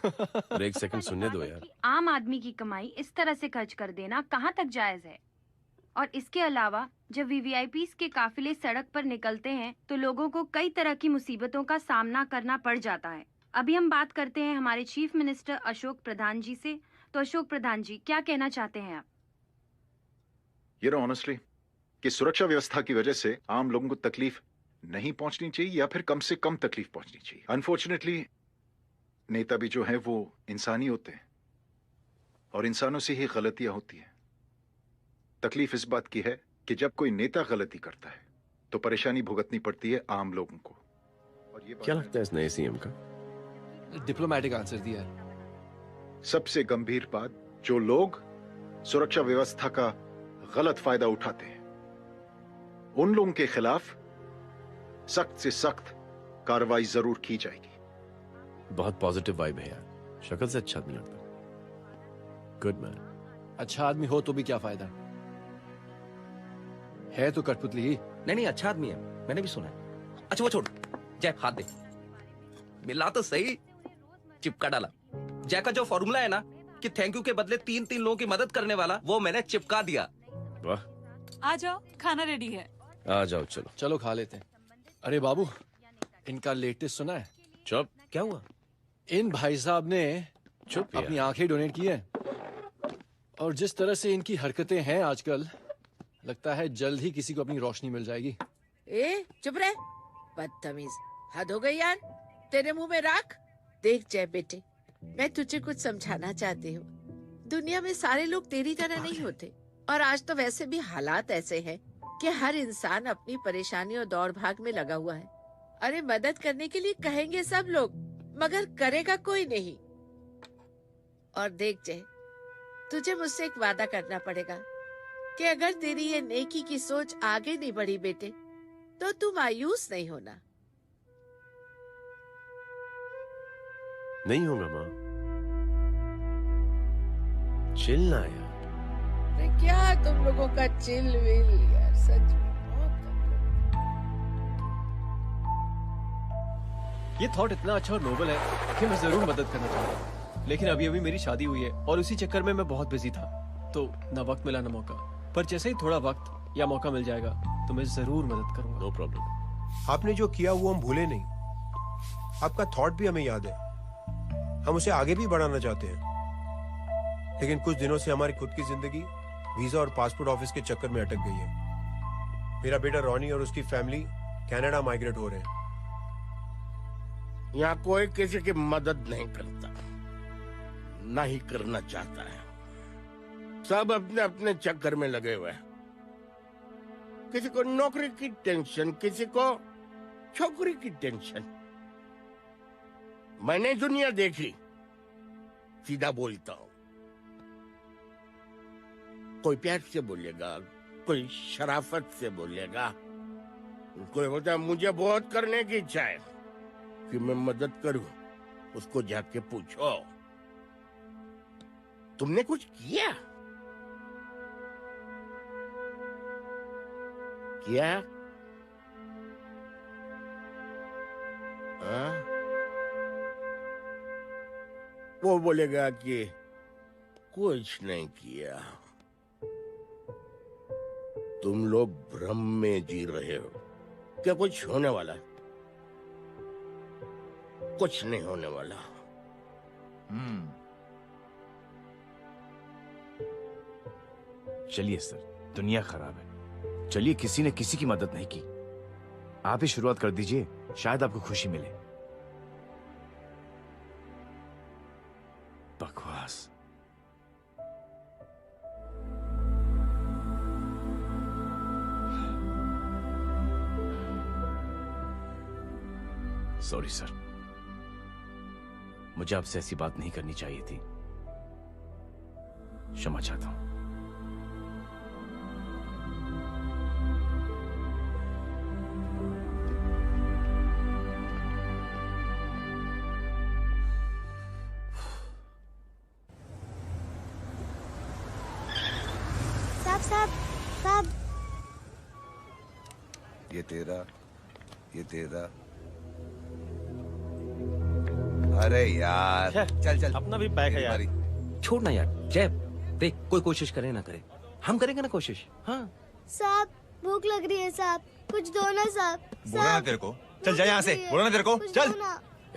और एक सेकंड सुनने दो यार। आम आदमी की कमाई इस तरह से खर्च कर देना कहाँ तक जायज है? और इसके अलावा जब वीवीआईपी के काफिले सड़क पर निकलते हैं तो लोगों को कई तरह की मुसीबतों का सामना करना पड़ जाता है। अभी हम बात करते हैं हमारे चीफ मिनिस्टर अशोक प्रधान जी से। तो अशोक प्रधान जी, क्या कहना चाहते हैं आप? ये ऑनेस्टली कि सुरक्षा व्यवस्था की वजह से आम लोगों को तकलीफ नहीं पहुंचनी चाहिए या फिर कम से कम तकलीफ पहुंचनी चाहिए। अनफॉर्चुनेटली नेता भी जो है वो इंसानी होते हैं और इंसानों से ही गलतियां होती हैं। तकलीफ इस बात की है कि जब कोई नेता गलती करता है तो परेशानी भुगतनी पड़ती है आम लोगों को। और ये क्या लगता है इस नए सीएम का? डिप्लोमेटिक आंसर दिया है। सबसे गंभीर बात, जो लोग सुरक्षा व्यवस्था का गलत फायदा उठाते हैं उन लोगों के खिलाफ सख्त से सख्त कार्रवाई जरूर की जाएगी। बहुत पॉजिटिव वाइब है यार, शक्ल से अच्छा आदमी लगता है। Good man. अच्छा आदमी हो तो भी क्या फायदा, है तो कठपुतली ही। नहीं, अच्छा आदमी है, मैंने भी सुना है। अच्छा वो छोड़, जय हाथ दे। मिला तो सही, चिपका डाला। जय का जो फॉर्मूला है ना कि थैंक यू के बदले 3 लोगों की मदद करने वाला, वो मैंने चिपका दिया। वाह, आ जाओ, खाना रेडी है। आ जाओ, चलो चलो खा लेते हैं। अरे बाबू, इनका लेटेस्ट सुना है? चुप। क्या हुआ? इन भाई साहब ने चुप अपनी आंखें डोनेट की है, और जिस तरह से इनकी हरकतें हैं आजकल, लगता है जल्द ही किसी को अपनी रोशनी मिल जाएगी। ए चुप रहे, बदतमीज, हद हो गई यार। तेरे मुंह में राख। देख जय बेटे, मैं तुझे कुछ समझाना चाहती हूँ। दुनिया में सारे लोग तेरी तरह नहीं होते, और आज तो वैसे भी हालात ऐसे हैं कि हर इंसान अपनी परेशानी और दौड़ भाग में लगा हुआ है। अरे मदद करने के लिए कहेंगे सब लोग, मगर करेगा कोई नहीं। और देख जय, तुझे मुझसे एक वादा करना पड़ेगा कि अगर तेरी ये नेकी की सोच आगे नहीं बढ़ी बेटे, तो तू मायूस नहीं होना। नहीं होगा माँ, चिल ना यार। अरे क्या तुम लोगों का चिल विल यार, सच में बहुत ये थॉट इतना अच्छा और नोबल है कि मैं जरूर मदद करना चाहूंगा, लेकिन अभी अभी मेरी शादी हुई है और उसी चक्कर में मैं बहुत बिजी था, तो ना वक्त मिला ना मौका। पर जैसे ही थोड़ा वक्त या मौका मिल जाएगा तो मैं जरूर मदद करूंगा। No problem. आपने जो किया वो हम भूले नहीं। आपका थॉट भी हमें याद है, हम उसे आगे भी बढ़ाना चाहते हैं। लेकिन कुछ दिनों से हमारी खुद की जिंदगी वीजा और पासपोर्ट ऑफिस के चक्कर में अटक गई है। मेरा बेटा रॉनी और उसकी फैमिली कनाडा माइग्रेट हो रहे हैं। यहाँ कोई किसी की मदद नहीं करता, ना ही करना चाहता है। सब अपने अपने चक्कर में लगे हुए हैं। किसी को नौकरी की टेंशन, किसी को छोकरी की टेंशन। मैंने दुनिया देखी, सीधा बोलता हूं। कोई प्यार से बोलेगा, कोई शराफत से बोलेगा, कोई बोलता है मुझे बहुत करने की इच्छा है कि मैं मदद करूं। उसको जाके पूछो, तुमने कुछ किया? किया? हाँ? वो बोलेगा कि कुछ नहीं किया। तुम लोग भ्रम में जी रहे हो क्या कुछ होने वाला है? कुछ नहीं होने वाला। चलिए सर, दुनिया खराब है। चलिए, किसी ने किसी की मदद नहीं की, आप ही शुरुआत कर दीजिए, शायद आपको खुशी मिले। बकवास। सॉरी सर, मुझे आपसे ऐसी बात नहीं करनी चाहिए थी। क्षमा चाहता हूं। साहब, ये तेरा। अरे यार, चल अपना भी बैग है यार। छोड़ ना यार। जय देख, कोई कोशिश करे ना करे, हम करेंगे ना कोशिश। हाँ साहब, भूख लग रही है साहब, कुछ दो ना साहब। बोला ना तेरे को, चल जा यहाँ से। बोला ना तेरे को, चल।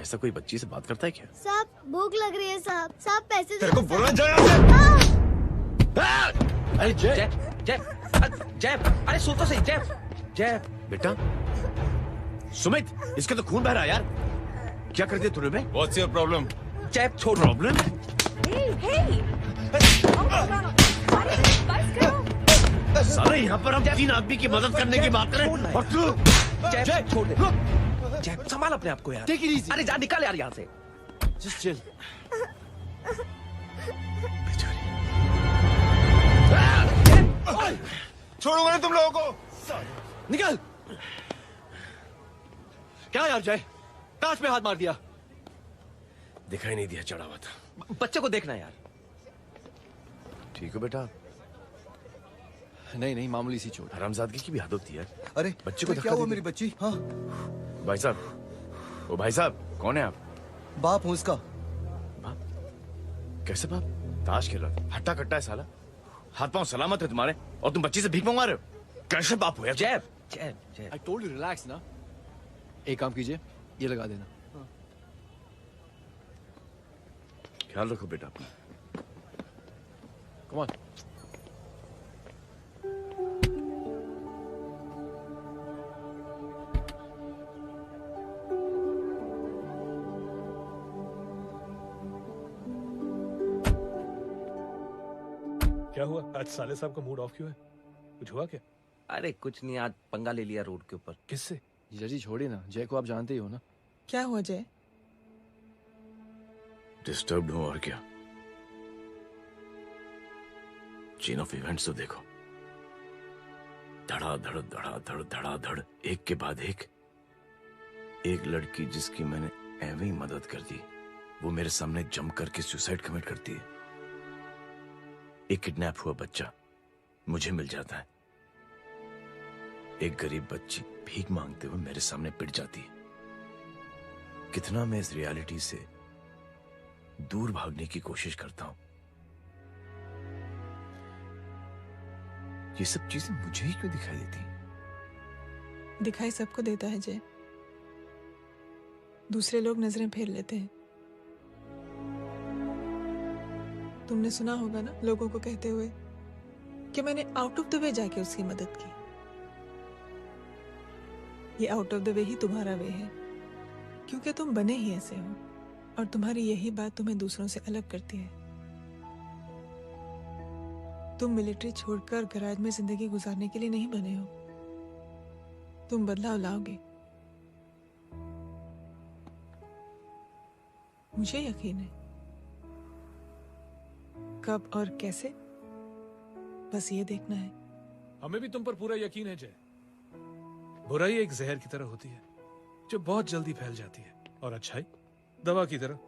ऐसा कोई बच्ची से बात करता है क्या? साहब, भूख लग रही है साहब। साहब पैसे तेरे को बोला जा यहाँ से। अरे जय जय जय, अरे सो तो सही। जय जय बेटा, सुमित, इसका तो खून बह रहा है यार। क्या कर दिया तूने बे? What's your problem? जय छोड़। प्रॉब्लम? सारे यहाँ पर हम 3 आदमी की मदद करने की बात करें और तू जय छोड़ दे। जय संभाल अपने आप को यार। Take it easy. अरे जा, निकाल यार यहाँ से। Just chill. छोड़ूंगा नहीं तुम लोगों को। निकल। क्या यार जय, कांच पे हाथ मार दिया। दिखाई नहीं दिया, चढ़ा हुआ था। बच्चे को देखना यार। ठीक है बेटा, नहीं नहीं, मामूली सी चोट। हरामजादगी की भी हद होती है। अरे बच्चे को क्या हुआ मेरी बच्ची? हाँ भाई साहब, ओ भाई साहब, कौन है आप? बाप हूँ उसका। बाप? कैसे बाप? ताश खेल रहा, हट्टा कट्टा है साला। हाथ पांव सलामत है तुम्हारे, और तुम बच्ची से भीख मंगवा रहे हो? कैसे बाप हो यार? जैब जैब जैब। I told you relax ना। एक काम कीजिए, ये लगा देना। ख्याल रखो बेटा अपना। Come on। क्या हुआ? आज साले साहब का मूड ऑफ क्यों है? कुछ हुआ क्या? अरे कुछ नहीं, आज पंगा ले लिया रोड के ऊपर। किससे? जीजा जी छोड़िए ना, जय को आप जानते ही हो ना। क्या हुआ जय? डिस्टर्ब्ड हूं और क्या। चेन ऑफ इवेंट्स तो देखो, धड़ाधड़ धड़ाधड़ धड़ाधड़, एक के बाद एक लड़की जिसकी मैंने एवं ही मदद कर दी, वो मेरे सामने जंप करके सुसाइड कमिट करती है। एक किडनैप हुआ बच्चा मुझे मिल जाता है। एक गरीब बच्ची भीख मांगते हुए मेरे सामने पिट जाती है। कितना मैं इस रियलिटी से दूर भागने की कोशिश करता हूं। ये सब चीजें मुझे ही क्यों दिखाई देती? दिखाई सबको देता है जय, दूसरे लोग नजरें फेर लेते हैं। तुमने सुना होगा ना लोगों को कहते हुए कि मैंने आउट ऑफ द वे जाके उसकी मदद की। ये आउट ऑफ द वे ही तुम्हारा वे है, क्योंकि तुम बने ही ऐसे हो, और तुम्हारी यही बात तुम्हें दूसरों से अलग करती है। तुम मिलिट्री छोड़कर गैराज में जिंदगी गुजारने के लिए नहीं बने हो। तुम बदलाव लाओगे, मुझे यकीन है। कब और कैसे, बस ये देखना है। हमें भी तुम पर पूरा यकीन है जय। बुराई एक जहर की तरह होती है जो बहुत जल्दी फैल जाती है, और अच्छाई दवा की तरह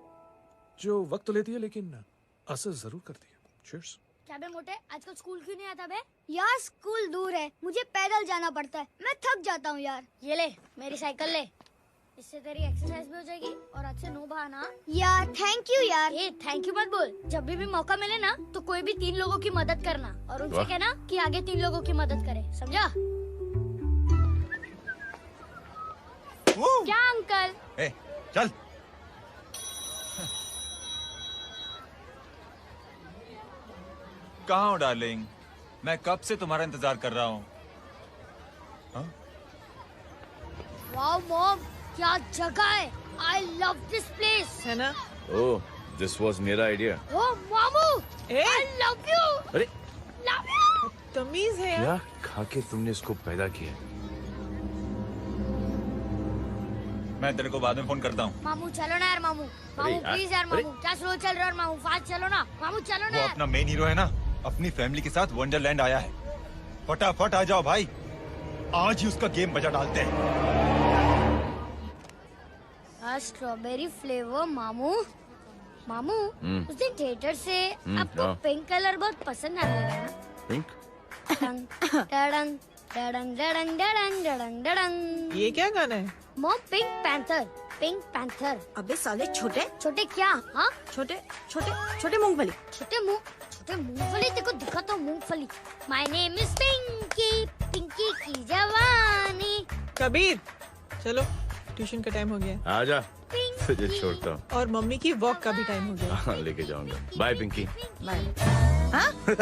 जो वक्त लेती है लेकिन असर जरूर करती है। चीयर्स। क्या बे मोटे, आजकल स्कूल क्यों नहीं आता बे? यार स्कूल दूर है, मुझे पैदल जाना पड़ता है, मैं थक जाता हूँ यार। ये ले मेरी साइकिल ले, इससे तेरी एक्सरसाइज भी हो जाएगी और आज से नो बहाना। यार थैंक यू यार। ये थैंक यू मत बोल, जब भी मौका मिले ना तो कोई भी 3 लोगों की मदद करना, और उनसे कहना कि आगे 3 लोगों की मदद करे, समझा? क्या अंकल? ए, चल। कहाँ हो डार्लिंग? मैं कब से तुम्हारा इंतजार कर रहा हूँ। वाओ मॉम, क्या जगह है। I love this place. है ना? ओह, दिस वाज मेरा आइडिया। ओह मामू, I love you. अरे love you. तमीज है क्या खा के तुमने इसको पैदा किया? मैं तेरे को बाद में फोन करता हूँ। मामू चलो ना यार, मामू मामू प्लीज यार, मामू क्या स्लो चल रहा है, मामू फास्ट चलो ना, मामू चलो ना वो यार। अपना मेन हीरो है ना, अपनी फैमिली के साथ वंडरलैंड आया है। फटाफट आ जाओ भाई, आज ही उसका गेम बजा डालते हैं। स्ट्रॉबेरी फ्लेवर मामू। मामू उस दिन थिएटर से आपको हाँ। पिंक कलर बहुत पसंद आने लगा ना? पिंक? डडंग डडंग डडंग डडंग डडंग डडंग। ये क्या गाना है? Mom pink panther, pink panther. अबे साले छोटे छोटे क्या? हाँ छोटे छोटे छोटे मूंगफली। छोटे मूंगफली, देखो दिखाता हूँ मूंगफली। My name is Pinky, Pinky की जवानी। कबीर चलो, ट्यूशन का टाइम हो गया। आजा, तुझे छोड़ता हूँ। और मम्मी की वॉक का भी टाइम हो गया। हाँ, लेके जाऊंगा। Bye Pinky. Bye.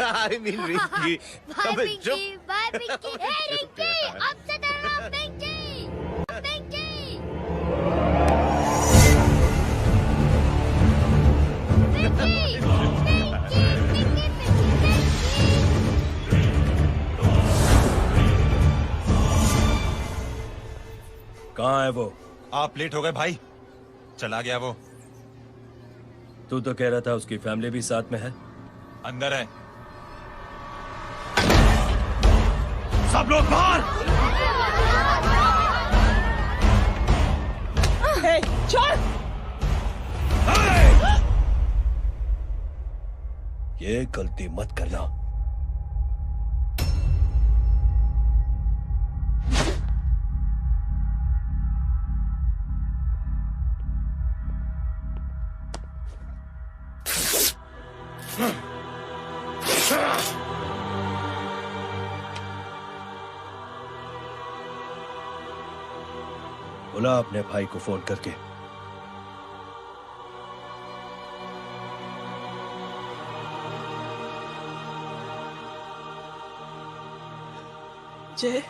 I mean Rinky. Bye Pinky, bye Pinky. Hey Rinky, अब से तेरा नाम पिंकी, पिंकी। पिंकी, पिंकी, पिंकी, कहाँ है वो? आप लेट हो गए भाई, चला गया वो। तू तो कह रहा था उसकी फैमिली भी साथ में है। अंदर है। सब लोग बाहर। छोड़। ये गलती मत करना। बुला अपने भाई को फोन करके। जय,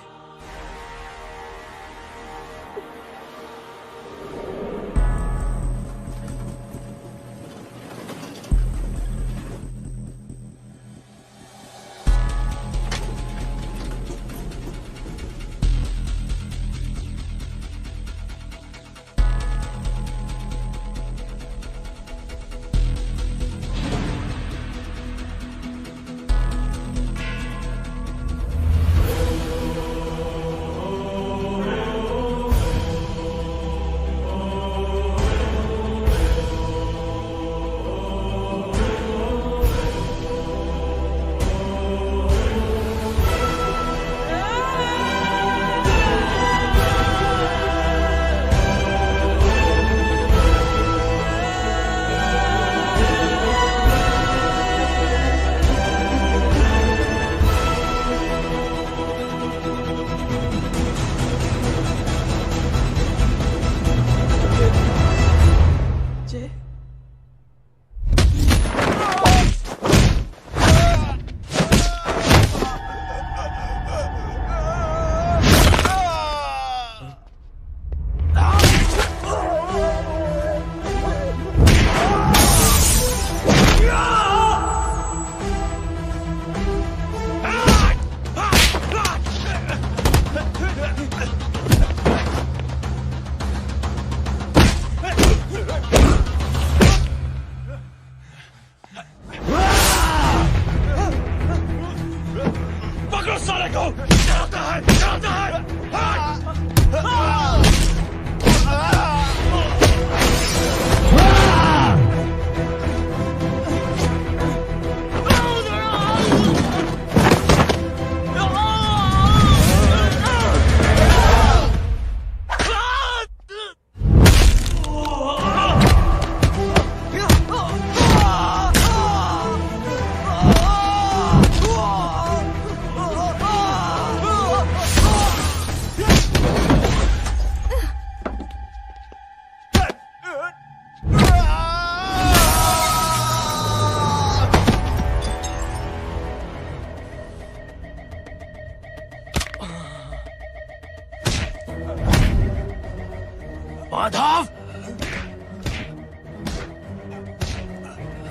माधव,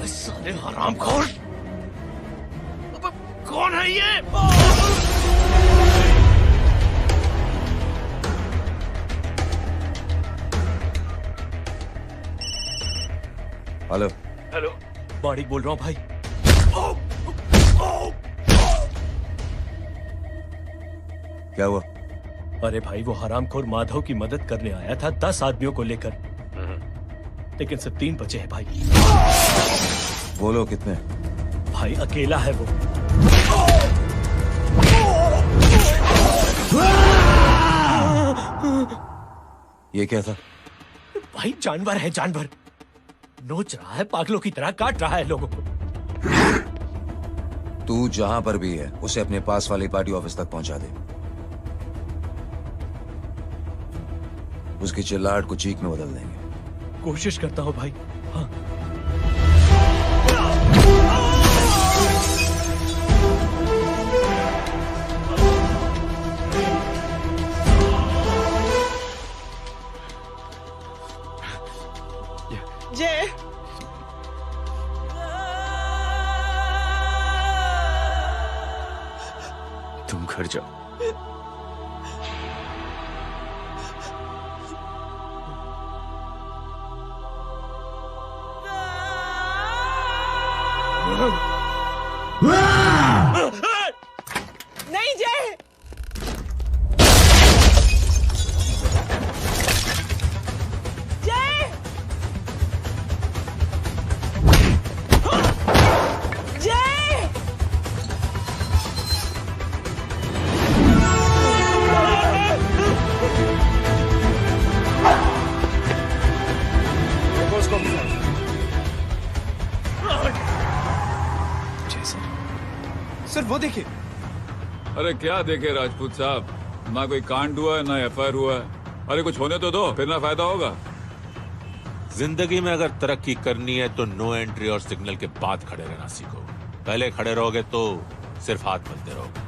साले हरामखोर, कौन है ये? हेलो हेलो, माणिक बोल रहा हूँ भाई। क्या हुआ? अरे भाई, वो हरामखोर माधव की मदद करने आया था 10 आदमियों को लेकर, लेकिन सिर्फ 3 बचे हैं भाई। बोलो कितने? भाई अकेला है वो। ये क्या था? भाई जानवर है, जानवर। नोच रहा है, पागलों की तरह काट रहा है लोगों को। तू जहां पर भी है उसे अपने पास वाली पार्टी ऑफिस तक पहुंचा दे। उसकी चिल्लाहट को चीख में बदल देंगे। कोशिश करता हूं भाई। हाँ। जय, तुम घर जाओ। नहीं जय, जय, जय, सर वो देखिए। अरे क्या देखे राजपूत साहब, ना कोई कांड हुआ है ना एफआईआर हुआ है। अरे कुछ होने तो दो, फिर ना फायदा होगा। जिंदगी में अगर तरक्की करनी है तो नो एंट्री और सिग्नल के बाद खड़े रहना सीखो। पहले खड़े रहोगे तो सिर्फ हाथ मलते रहोगे।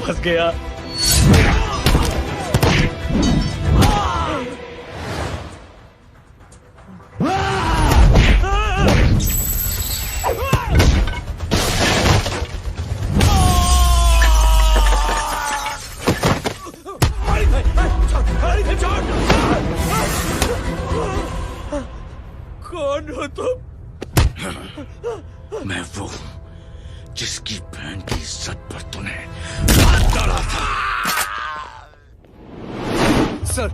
फंस गया। कौन हो तुम? मैं वो जिसकी बहन की इज्जत पर तूने हाथ डाला था। सर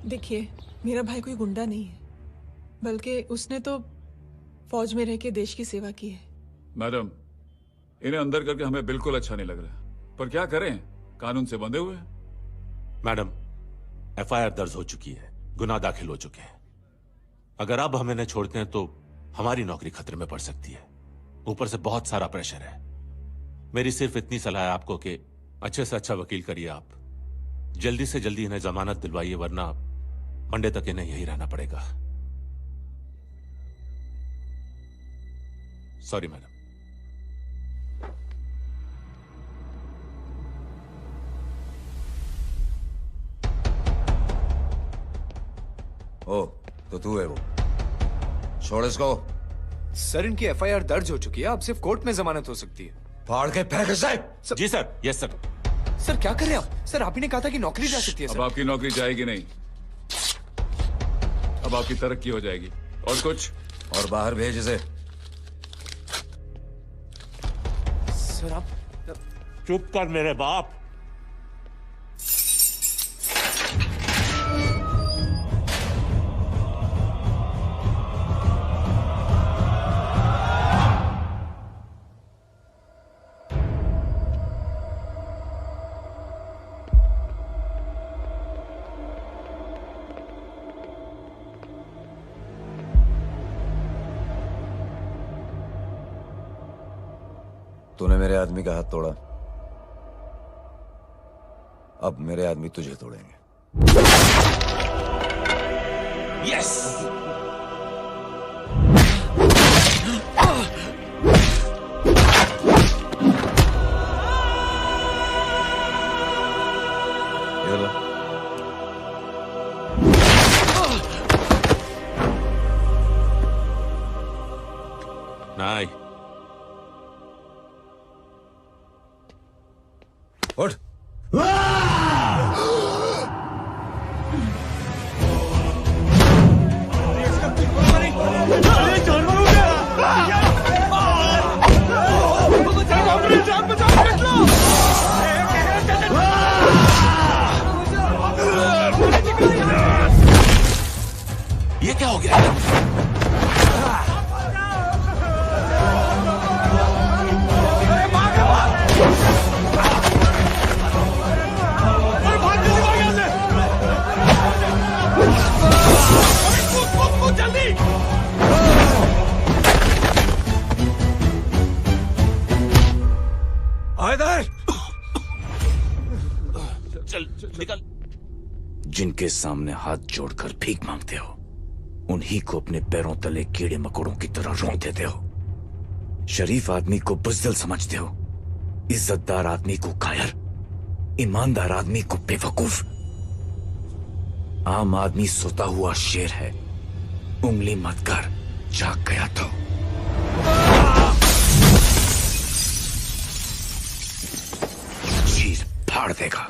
देखिए, मेरा भाई कोई गुंडा नहीं है, बल्कि उसने तो फौज में रह के देश की सेवा की है। मैडम, इन्हें अंदर करके हमें बिल्कुल अच्छा नहीं लग रहा, पर क्या करें, कानून से बंधे हुए हैं। मैडम, एफआईआर दर्ज हो चुकी है, गुनाह दाखिल हो चुके हैं। अगर अब हम इन्हें छोड़ते हैं तो हमारी नौकरी खतरे में पड़ सकती है। ऊपर से बहुत सारा प्रेशर है। मेरी सिर्फ इतनी सलाह है आपको कि अच्छे से अच्छा वकील करिए आप। जल्दी से जल्दी इन्हें जमानत दिलवाइए, वरना मंडे तक इन्हें यही रहना पड़ेगा। Sorry madam. ओ, तो तू है वो। छोड़ इसको। सर इनकी एफआईआर दर्ज हो चुकी है, अब सिर्फ कोर्ट में जमानत हो सकती है। फाड़ के फेंक साहब। जी सर। Yes sir. सर क्या कर रहे हैं आप? सर आप ही ने कहा था कि नौकरी जा सकती है। अब आपकी नौकरी जाएगी नहीं, अब आपकी तरक्की हो जाएगी। और कुछ? और बाहर भेज इसे। सर आप चुप कर मेरे बाप। तूने मेरे आदमी का हाथ तोड़ा, अब मेरे आदमी तुझे तोड़ेंगे। यस। ये लो। नहीं। उठ। ये क्या हो गया? चल निकल। जिनके सामने हाथ जोड़कर भीख मांगते हो, उन्हीं को अपने पैरों तले कीड़े मकोड़ों की तरह रौंद देते हो। शरीफ आदमी को बुज़दिल समझते हो, इज्जतदार आदमी को कायर, ईमानदार आदमी को बेवकूफ। आम आदमी सोता हुआ शेर है, उंगली मत कर, जाग गया तो। चीर फाड़ देगा।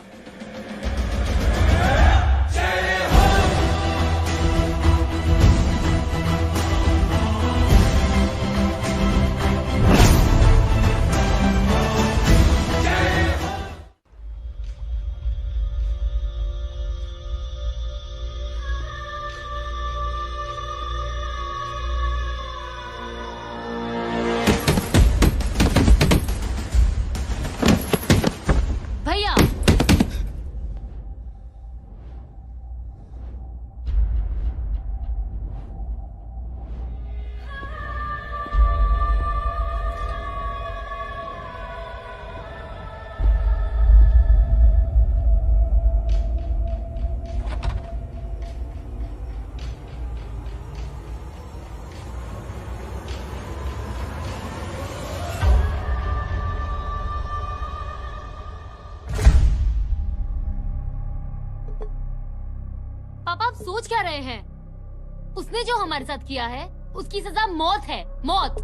आप सोच क्या रहे हैं? उसने जो हमारे साथ किया है उसकी सजा मौत है, मौत।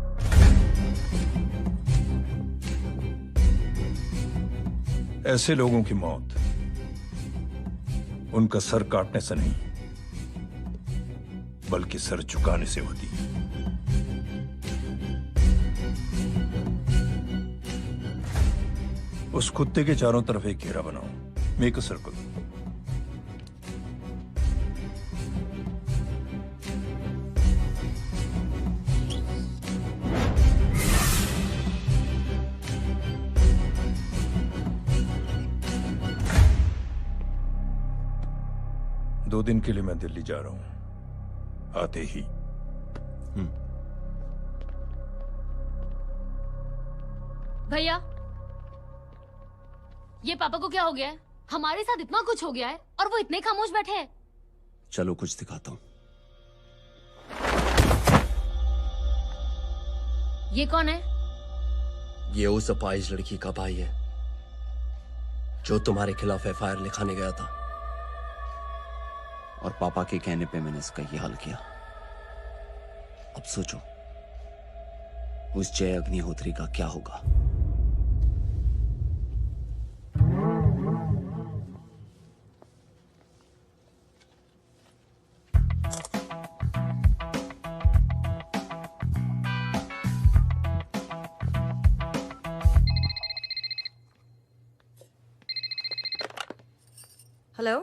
ऐसे लोगों की मौत उनका सर काटने से नहीं बल्कि सर झुकाने से होती है। उस कुत्ते के चारों तरफ एक घेरा बनाओ, मेक अ सर्कल। दो दिन के लिए मैं दिल्ली जा रहा हूं, आते ही। भैया, ये पापा को क्या हो गया है? हमारे साथ इतना कुछ हो गया है और वो इतने खामोश बैठे हैं। चलो कुछ दिखाता हूँ। ये कौन है? ये उस अपाहिज लड़की का भाई है जो तुम्हारे खिलाफ एफआईआर लिखाने गया था। और पापा के कहने पे मैंने इसका ये हाल किया। अब सोचो उस जय अग्निहोत्री का क्या होगा। हेलो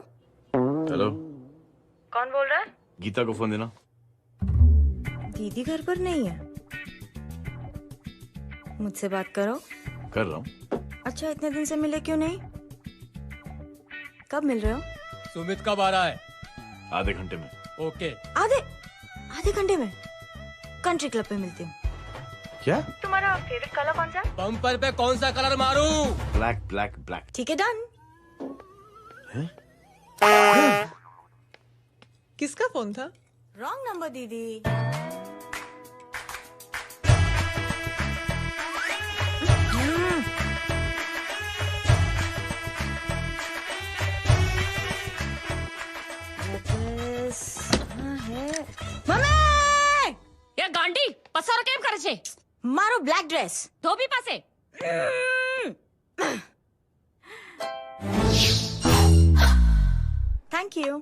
हेलो, कौन बोल रहा है? गीता को फोन देना। दीदी घर पर नहीं है। मुझसे बात करो। कर रहा हूँ। अच्छा, इतने दिन से मिले क्यों नहीं? कब मिल रहे हो? सुमित कब आ रहा है? आधे घंटे में। ओके। आधे घंटे में कंट्री क्लब पे मिलती हूँ। क्या? तुम्हारा फेवरेट कलर कौन सा? बम्पर पे कौन सा कलर मारूं? Black black black. ठीक है, डन। किसका फोन था? रॉन्ग नंबर दीदी। ये गांडी पसारो केम करे छे? मारो ब्लैक ड्रेस धोबी पासे। Thank you.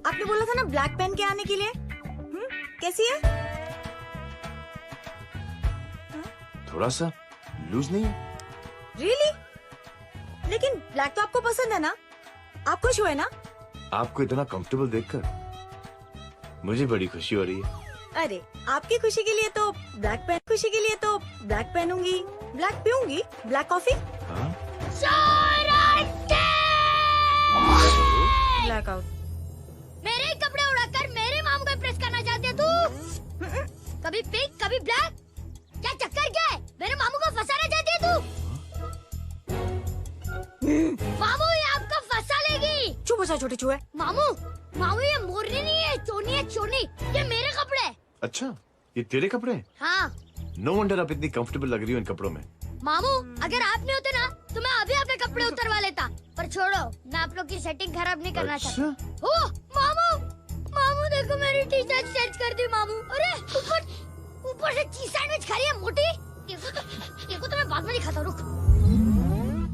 आपने बोला था ना ब्लैक पेन के आने के लिए। कैसी है? थोड़ा सा लूज नहीं है? रियली? लेकिन ब्लैक तो आपको पसंद है ना? आप खुश हुए ना? आपको इतना कंफर्टेबल देखकर मुझे बड़ी खुशी हो रही है। अरे, आपकी खुशी के लिए तो ब्लैक पेन, खुशी के लिए तो ब्लैक पहनूंगी, ब्लैक पीऊंगी, ब्लैक कॉफी। Black out. मेरे ही कपड़े उड़ाकर मेरे मामू को प्रेस करना चाहती है तू? कभी पिंक कभी ब्लैक, क्या चक्कर क्या है? मेरे मामू को फंसाना चाहती है तू? मामू ये आपको फंसा लेगी। चुप हो जा छोटे चूहे। मामू मामू ये मोरनी नहीं है, चोनी है चोनी। ये मेरे कपड़े हैं। अच्छा, ये तेरे कपड़े हैं? हाँ। नो वंडर आप इतनी कंफर्टेबल लग रही हो इन कपड़ों में। मामू अगर आप नहीं होते ना तो मैं अभी अपने कपड़े उतरवा लेता। पर छोड़ो, मैं आप लोग की सेटिंग खराब नहीं करना चाहता। ओह मामू, मामू देखो मेरी टी शर्ट चेंज कर दी मामू। अरे ऊपर से चीज सैंडविच खा रही है मोटी। देखो तो मैं बाद में नहीं खाता। रुक।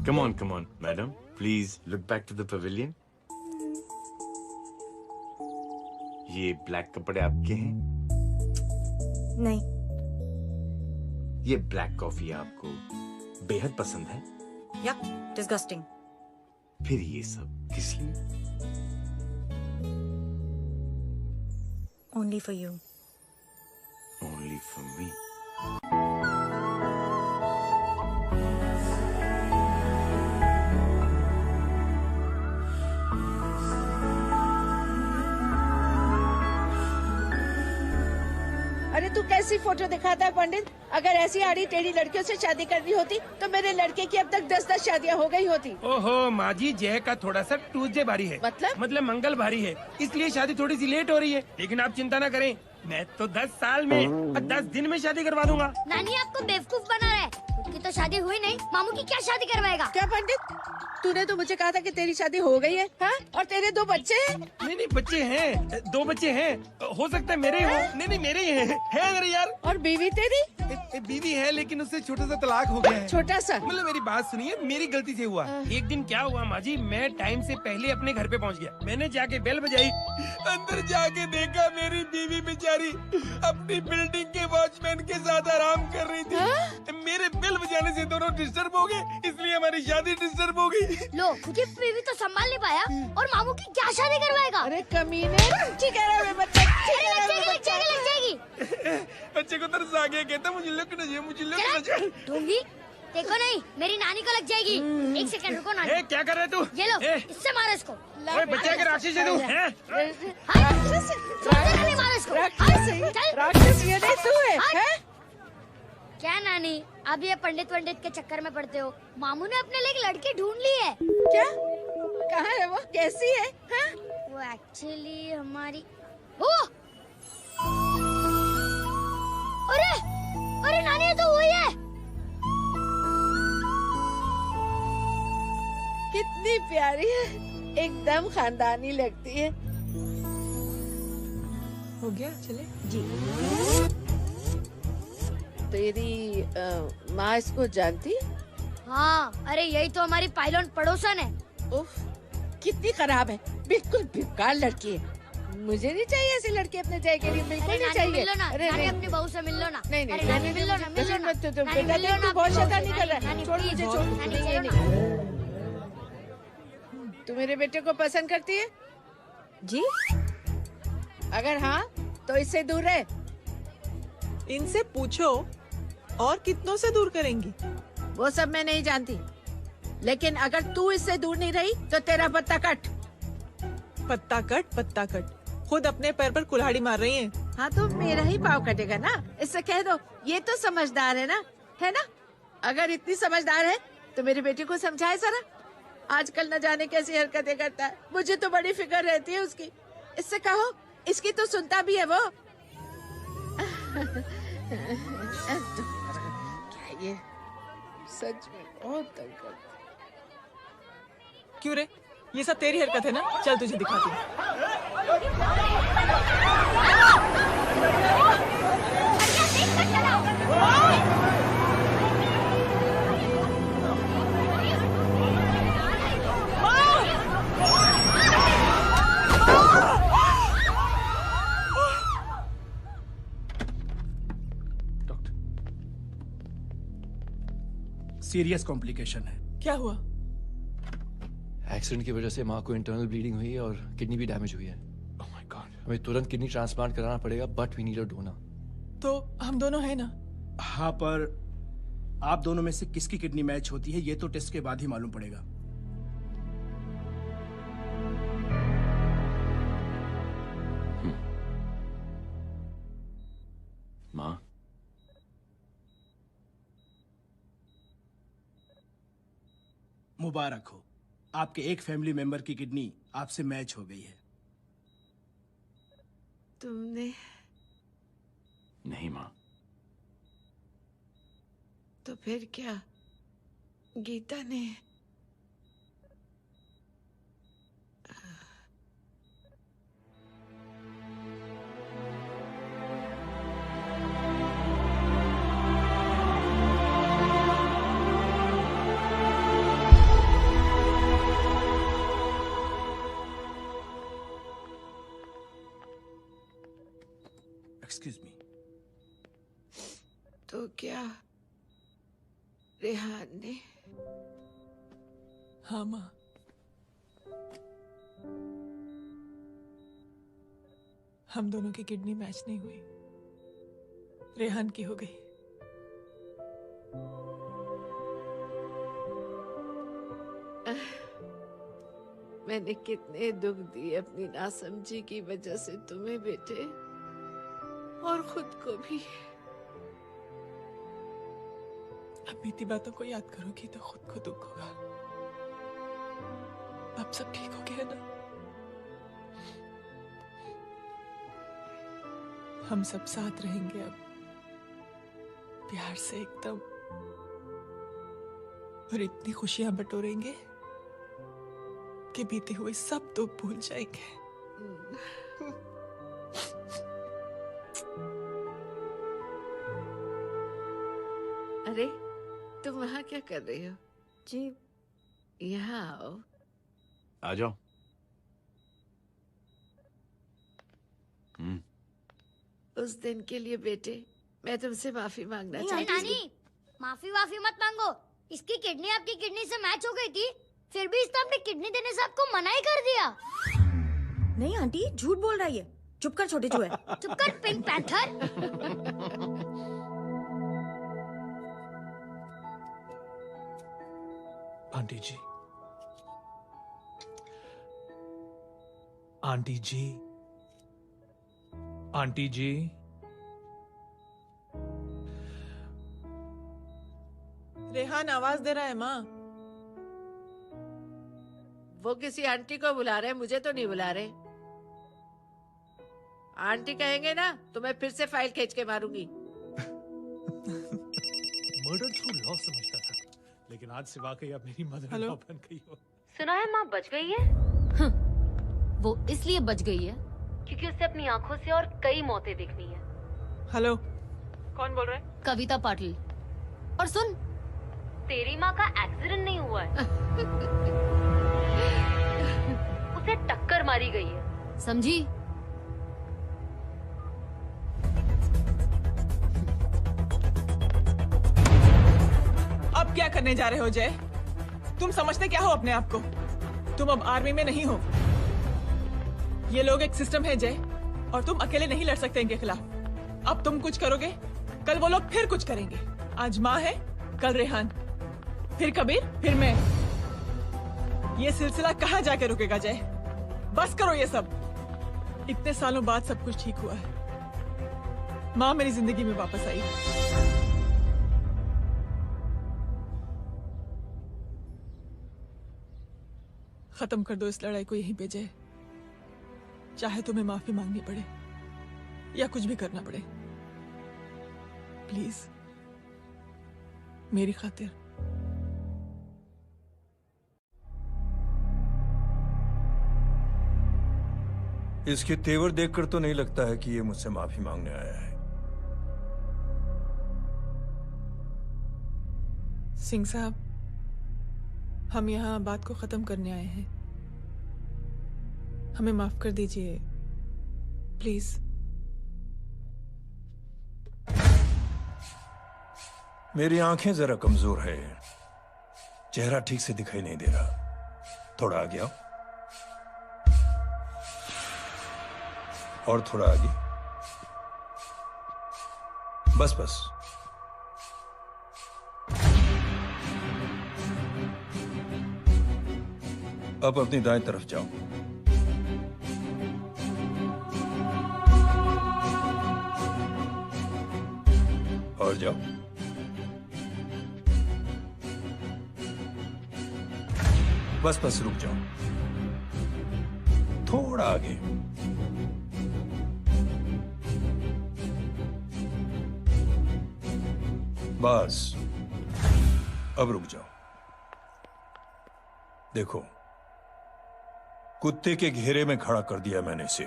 Come on, madam. Please look back to the pavilion. ये ब्लैक कपड़े आपके हैं? नहीं। ये ब्लैक कॉफी आपको बेहद पसंद है? Yup, disgusting. फिर ये सब किस लिए? Only for you. Only for me. अरे तू कैसी फोटो दिखाता है पंडित? अगर ऐसी आड़ी टेढ़ी लड़कियों से शादी करनी होती तो मेरे लड़के की अब तक 10-10 शादियां हो गई होती। ओहो माँ जी, जय का थोड़ा सा ट्यूसडे भारी है। मतलब मंगल भारी है, इसलिए शादी थोड़ी सी लेट हो रही है। लेकिन आप चिंता न करें, मैं तो 10 साल में और 10 दिन में शादी करवा दूंगा। नानी आपको बेवकूफ बना रहा है। की तो शादी हुई नहीं, मामू की क्या शादी करवाएगा? क्या पंडित, तूने तो मुझे कहा था कि तेरी शादी हो गई है, हाँ? और तेरे 2 बच्चे हैं? नहीं बच्चे हैं, 2 बच्चे हैं। हो सकता है मेरे ही हो। नहीं मेरे ही हैं। है मेरे यार। और बीवी तेरी? बीवी है लेकिन उससे छोटा सा तलाक हो गया है। छोटा सा? मतलब मेरी बात सुनिए, मेरी गलती से हुआ। एक दिन क्या हुआ माँ जी, मैं टाइम से पहले अपने घर पे पहुँच गया। मैंने जाके बेल बजाई, अंदर जाके देखा मेरी बीवी बेचारी अपनी बिल्डिंग के वॉचमैन के साथ आराम कर रही थी। मेरे बेल बजाने से दोनों डिस्टर्ब हो गए, इसलिए हमारी शादी डिस्टर्ब हो गई। लो, क्योंकि बीवी तो संभाल नहीं पाया और मामू की क्या शादी करवाएगा? अरे कमीने, ठीक है रे बच्चा, लग जाएगी। बच्चे को तरस आ गया, कहता मुझे लगना चाहिए, मुझे लगना चाहिए। ढूंढी देखो नहीं, मेरी नानी को लग जाएगी। 1 सेकंड रुको नानी। क्या कर रहे तू? ये लो, इससे मारो इसको। बच्चे के राक्षस है तू। मारो इसको। राक्षस ये नहीं तू है? क्या नानी, अब ये पंडित के चक्कर में पड़ते हो? मामू ने अपने लिए एक लड़की ढूंढ ली है। क्या? कहाँ है वो? कैसी है? हा? वो एक्चुअली हमारी अरे नानी, ये तो वही है। कितनी प्यारी है, एकदम खानदानी लगती है। हो गया, चले जी। तेरी माँ इसको जानती? हाँ, अरे यही तो हमारी पायलट पड़ोसन है। उफ, कितनी खराब है, बिल्कुल बेकार लड़की है। मुझे नहीं चाहिए ऐसी लड़की अपने जय के लिए, बिल्कुल नहीं चाहिए। मिल लो ना, अरे नानी अपनी बहू से मिल लो ना। नहीं मिल लो ना, मिल लो ना। बेटा तू बहुत शैतानी कर रहा है, छोड़ मुझे, छोड़। नहीं। तू मेरे बेटे को पसंद करती है? जी। अगर हाँ तो इससे दूर रहे। इनसे पूछो और कितनों से दूर करेंगी? वो सब मैं नहीं जानती, लेकिन अगर तू इससे दूर नहीं रही तो तेरा पत्ता कट। पत्ता कट, खुद अपने पैर पर कुल्हाड़ी मार रही हैं। हाँ तो मेरा ही पाँव कटेगा ना, इससे कह दो। ये तो समझदार है ना? अगर इतनी समझदार है तो मेरे बेटे को समझाए जरा। आजकल न जाने कैसी हरकतें करता है, मुझे तो बड़ी फिक्र रहती है उसकी। इससे कहो, इसकी तो सुनता भी है वो। क्या ये सच में बहुत तंग करता है। क्यों रे, ये सब तेरी हरकत है ना? चल तुझे दिखाती हूँ। सीरियस कॉम्प्लिकेशन है। क्या हुआ? एक्सीडेंट की वजह से माँ को इंटरनल ब्लीडिंग हुई है और किडनी भी डैमेज हुई है। Oh my god. हमें तुरंत किडनी ट्रांसप्लांट कराना पड़ेगा, but we need a donor. तो हम दोनों हैं ना? हाँ, पर आप दोनों में से किसकी किडनी मैच होती है ये तो टेस्ट के बाद ही मालूम पड़ेगा। माँ, मुबारक हो, आपके एक फैमिली मेंबर की किडनी आपसे मैच हो गई है। तुमने? नहीं माँ। तो फिर क्या? गीता ने? Excuse me. तो क्या रेहान ने? हाँ माँ, हम दोनों की किडनी मैच नहीं हुई, रेहान की हो गई। मैंने कितने दुख दिए अपनी नासमझी की वजह से तुम्हें बेटे, और खुद को भी। अब बीती बातों को याद करोगी तो खुद को दुख होगा। अब सब ठीक हो गया ना? हम सब साथ रहेंगे अब, प्यार से एकदम और इतनी खुशियां बटोरेंगे कि बीते हुए सब दुख भूल जाएंगे। अरे तुम वहाँ क्या कर रही हो? जी यहाँ आओ। आ जाओ। उस दिन के लिए बेटे मैं तुमसे माफी मांगना नहीं चाहती हूँ। नानी, माफी वाफी मत मांगो। इसकी किडनी आपकी किडनी से मैच हो गई थी, फिर भी इसने अपनी किडनी देने से आपको मना ही कर दिया। नहीं आंटी, झूठ बोल रही है। चुप कर छोटे चूहे। चुप कर पिंक पैंथर। आंटी जी, आंटी जी, आंटी जी, रेहान आवाज दे रहा है माँ। वो किसी आंटी को बुला रहे हैं, मुझे तो नहीं बुला रहे। आंटी कहेंगे ना तो मैं फिर से फाइल खींच के मारूंगी। मर्डर थ्रू लॉ समझता था, लेकिन आज से वाकई अब मेरी मदर लॉ बन गई हो। सुना है माँ बच गई है। वो इसलिए बच गई है क्योंकि उसे अपनी आंखों से और कई मौतें देखनी है। हेलो, कौन बोल रहा है? कविता पाटिल। और सुन, तेरी माँ का एक्सीडेंट नहीं हुआ है। उसे टक्कर मारी गई है, समझी? अब क्या करने जा रहे हो जय? तुम समझते क्या हो अपने आप को? तुम अब आर्मी में नहीं हो। ये लोग एक सिस्टम है जय, और तुम अकेले नहीं लड़ सकते इनके खिलाफ। अब तुम कुछ करोगे, कल वो लोग फिर कुछ करेंगे। आज माँ है, कल रेहान, फिर कबीर, फिर मैं। ये सिलसिला कहाँ जाके रुकेगा जय? बस करो ये सब। इतने सालों बाद सब कुछ ठीक हुआ है। माँ मेरी जिंदगी में वापस आई। खत्म कर दो इस लड़ाई को यहीं पे जय। चाहे तुम्हें माफी मांगनी पड़े या कुछ भी करना पड़े, प्लीज मेरी खातिर। इसके तेवर देखकर तो नहीं लगता है कि ये मुझसे माफी मांगने आया है। सिंह साहब, हम यहाँ बात को खत्म करने आए हैं। हमें माफ कर दीजिए प्लीज। मेरी आंखें जरा कमजोर है, चेहरा ठीक से दिखाई नहीं दे रहा। थोड़ा आगे आओ, और थोड़ा आगे। बस बस। अब अपनी दाएं तरफ जाओ। और जाओ। बस बस रुक जाओ, थोड़ा आगे। बस अब रुक जाओ। देखो, कुत्ते के घेरे में खड़ा कर दिया मैंने इसे।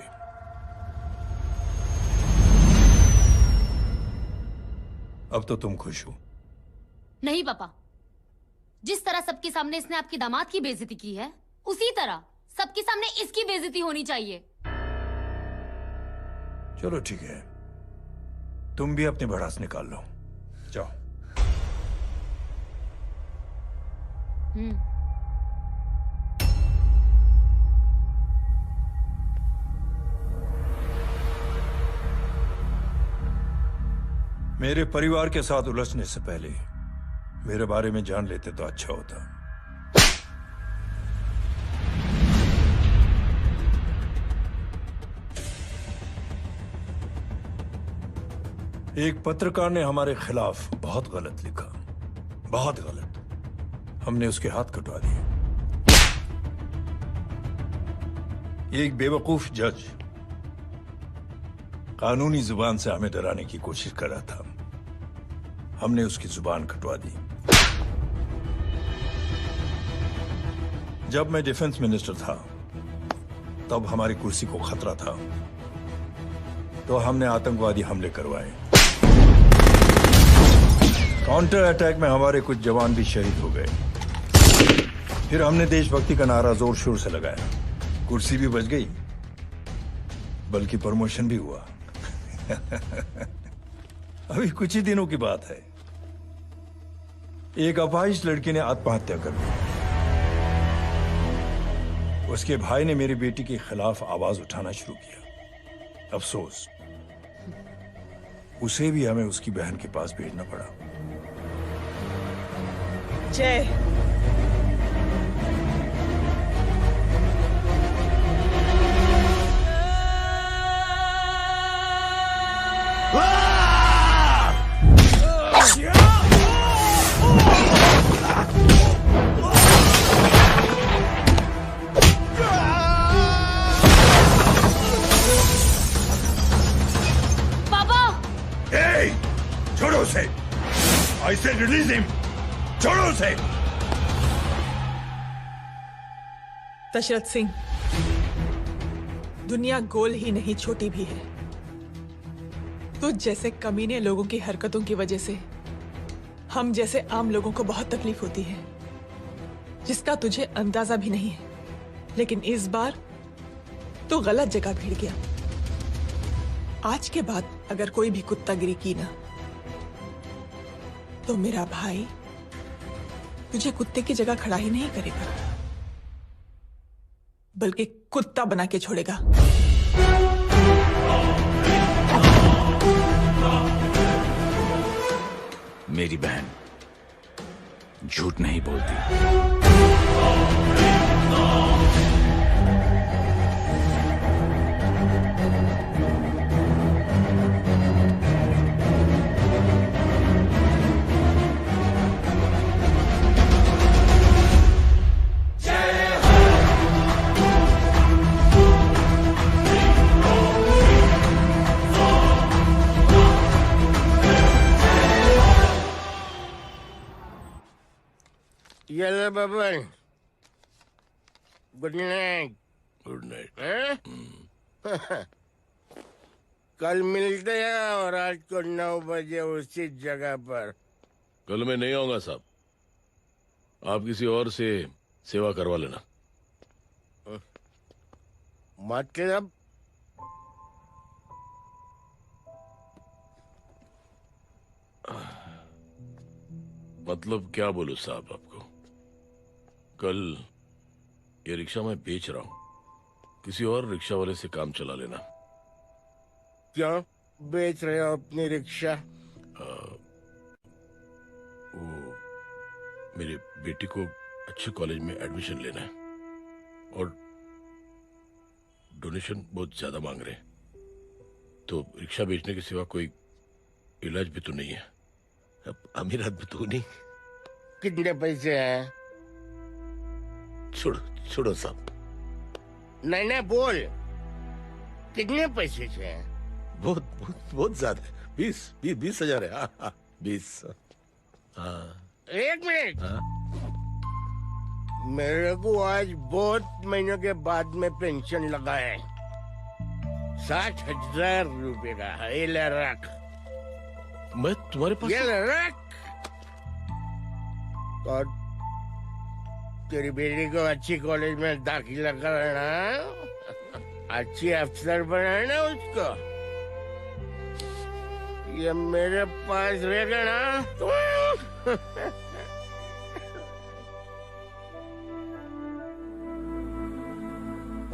अब तो तुम खुश हो? नहीं पापा, जिस तरह सबके सामने इसने आपकी दामाद की बेइज्जती की है, उसी तरह सबके सामने इसकी बेइज्जती होनी चाहिए। चलो ठीक है, तुम भी अपनी भड़ास निकाल लो। जाओ। मेरे परिवार के साथ उलझने से पहले मेरे बारे में जान लेते तो अच्छा होता। एक पत्रकार ने हमारे खिलाफ बहुत गलत लिखा, बहुत गलत। हमने उसके हाथ कटवा दिए। एक बेवकूफ जज कानूनी जुबान से हमें डराने की कोशिश कर रहा था। हमने उसकी जुबान कटवा दी। जब मैं डिफेंस मिनिस्टर था तब हमारी कुर्सी को खतरा था, तो हमने आतंकवादी हमले करवाए। काउंटर अटैक में हमारे कुछ जवान भी शहीद हो गए। फिर हमने देशभक्ति का नारा जोर शोर से लगाया। कुर्सी भी बच गई, बल्कि प्रमोशन भी हुआ। अभी कुछ ही दिनों की बात है, एक अपाहिज लड़की ने आत्महत्या कर ली। उसके भाई ने मेरी बेटी के खिलाफ आवाज उठाना शुरू किया। अफसोस, उसे भी हमें उसकी बहन के पास भेजना पड़ा। जय, छोड़ो उसे। I said release him. छोड़ो उसे। दशरथ सिंह, दुनिया गोल ही नहीं छोटी भी है। तो जैसे कमीने लोगों की हरकतों की वजह से हम जैसे आम लोगों को बहुत तकलीफ होती है, जिसका तुझे अंदाजा भी नहीं है। लेकिन इस बार तो गलत जगह भिड़ गया। आज के बाद अगर कोई भी कुत्तागिरी की ना, तो मेरा भाई तुझे कुत्ते की जगह खड़ा ही नहीं करेगा, बल्कि कुत्ता बना के छोड़ेगा। मेरी बहन झूठ नहीं बोलती। Yellow bubble. Good night. Good night. कल मिलते हैं और आज को 9 बजे उसी जगह पर। कल मैं नहीं आऊंगा साहब, आप किसी और से सेवा करवा लेना। मतलब? मतलब क्या बोलूं साहब आपको। कल ये रिक्शा मैं बेच रहा हूं, किसी और रिक्शा वाले से काम चला लेना। क्यों बेच रहे हो अपनी रिक्शा? वो मेरी बेटी को अच्छे कॉलेज में एडमिशन लेना है और डोनेशन बहुत ज्यादा मांग रहे हैं, तो रिक्शा बेचने के सिवा कोई इलाज भी तो नहीं है। अब अमीर आदमी तो नहीं। कितने पैसे हैं? छोड़ो छोड़ो साहब। नहीं नहीं बोल, कितने पैसे से हैं? बहुत बहुत बहुत ज्यादा है। 20,000 है। हाँ 20। हाँ एक मिनट। मेरे को आज बहुत महीनों के बाद में पेंशन लगा है, 60,000 रुपए का। ये ले रख। मैं तुम्हारे पास? ये ले रख। और तेरी बेटी को अच्छी कॉलेज में दाखिला कराना, अच्छी अफसर बनाना उसको। ये मेरे पास रहेगा ना तो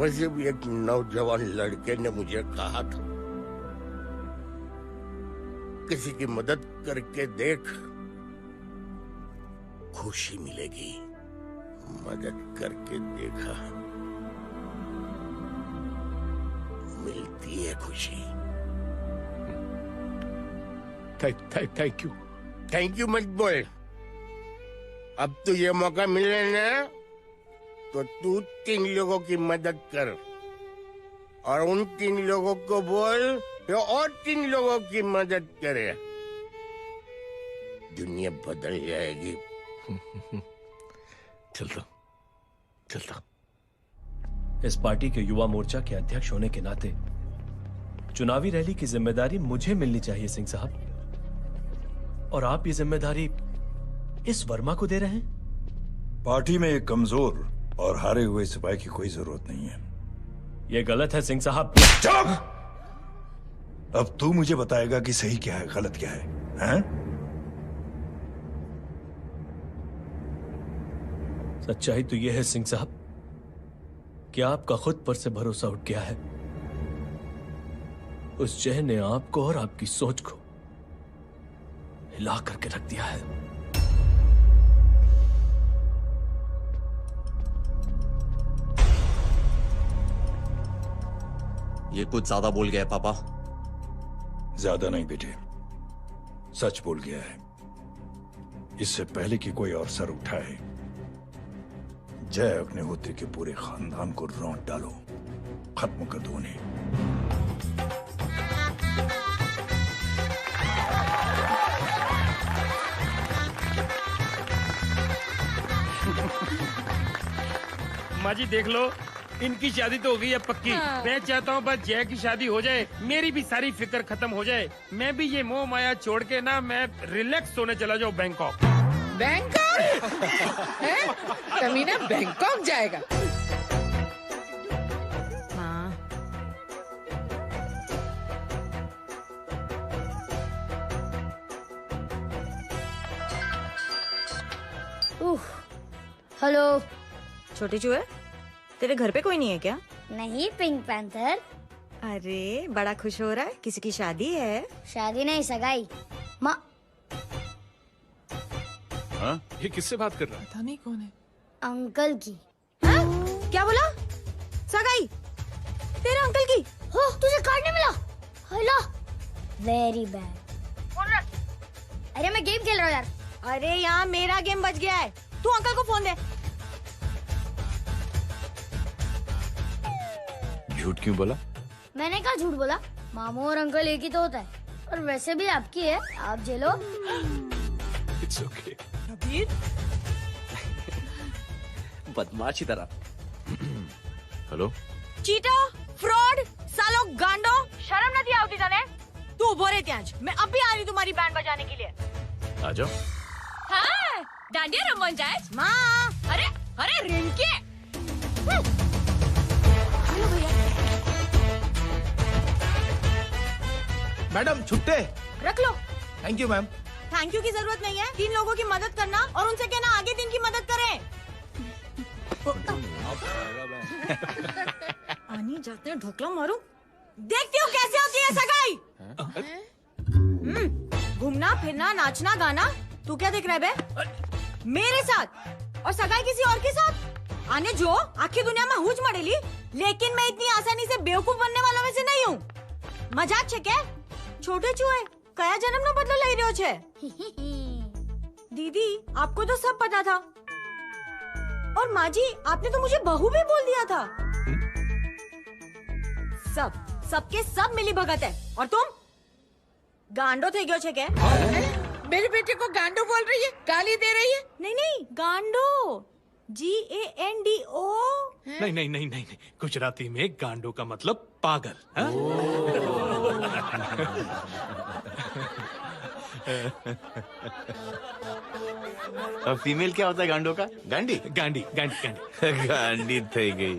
वैसे भी एक नौजवान लड़के ने मुझे कहा था, किसी की मदद करके देख, खुशी मिलेगी। मदद करके देखा, मिलती है खुशी। Thank you. थैंक यू मत बोल। अब तो ये मौका मिले ना, तो तू 3 लोगों की मदद कर और उन 3 लोगों को बोल तो और 3 लोगों की मदद करे। दुनिया बदल जाएगी। चलता। चलता। इस पार्टी के युवा मोर्चा के अध्यक्ष होने के नाते चुनावी रैली की जिम्मेदारी मुझे मिलनी चाहिए सिंह साहब, और आप ये जिम्मेदारी इस वर्मा को दे रहे हैं। पार्टी में एक कमजोर और हारे हुए सिपाही की कोई जरूरत नहीं है। ये गलत है सिंह साहब। चुप! अब तू मुझे बताएगा कि सही क्या है, गलत क्या है, हैं? सच्चाई तो यह है सिंह साहब कि आपका खुद पर से भरोसा उठ गया है। उस जय ने आपको और आपकी सोच को हिला करके रख दिया है। ये कुछ ज्यादा बोल गया है पापा। ज्यादा नहीं बेटे, सच बोल गया है। इससे पहले कि कोई और सर उठाए, जय अग्निहोत्री के पूरे खानदान को रौंद डालो, खत्म कर दो उन्हें। माँ जी देख लो, इनकी शादी तो हो गई है पक्की। मैं चाहता हूँ बस जय की शादी हो जाए, मेरी भी सारी फिक्र खत्म हो जाए। मैं भी ये मोह माया छोड़ के ना मैं रिलैक्स होने चला जाऊँ बैंकॉक। बैंकॉक? तमीना बैंकॉक जाएगा? हेलो। छोटे चूहे, तेरे घर पे कोई नहीं है क्या? नहीं, पिंक पैंथर। अरे बड़ा खुश हो रहा है, किसी की शादी है? शादी नहीं, सगाई। माँ ये किससे बात कर रहा है? पता नहीं कौन है। अंकल की। क्या बोला? सगाई? तेरे अंकल की? हो, तुझे कार्ड नहीं मिला? Hello, very bad. अरे मैं गेम खेल रहा हूँ यार। अरे यहाँ मेरा गेम बच गया है, तू अंकल को फोन दे। झूठ क्यों बोला? मैंने कहा झूठ बोला? मामू और अंकल एक ही तो होता है, और वैसे भी आपकी है, आप झेलो। It's okay. कबीर, बदमाशी तरह। हेलो, चीटा, फ्रॉड, सालो गांडो, शर्म नहीं आती तने? तू उभो रे त्याज, मैं अब भी आ रही तुम्हारी बैंड बजाने के लिए। आ जाओ। हाँ, डांडिया रमन जाए। माँ, अरे अरे रिंकी। मैडम छुट्टे। रख लो। Thank you ma'am. Thank you की जरूरत नहीं है, 3 लोगों की मदद करना और उनसे कहना आगे दिन की मदद करें। आनी जाते हैं ढोकला मारूं। देखती हूँ कैसे होती है सगाई। घूमना फिरना नाचना गाना, तू क्या देख रहा है बे? मेरे साथ और सगाई किसी और के साथ? आने जो आखिर दुनिया में हुज मड़ेली, लेकिन मैं इतनी आसानी से बेवकूफ बनने वालों में से नहीं हूँ। मजाक छे क्या? छोटे चूहे कया जन्म नो बदलो लई रह्यो छे? दीदी आपको तो सब पता था, और माँ जी आपने तो मुझे बहू भी बोल दिया था। सबके सब मिली भगत है, और तुम गांडो थे गयो छे क्या? मेरे बेटे को गांडो बोल रही है, गाली दे रही है? नहीं गांडो, GANDO। नहीं नहीं नहीं नहीं, गुजराती में गांडो का मतलब पागल। हाँ? अब फीमेल क्या होता है गांडो का? गांडी गांडी गांडी गांडी गांडी थई गई।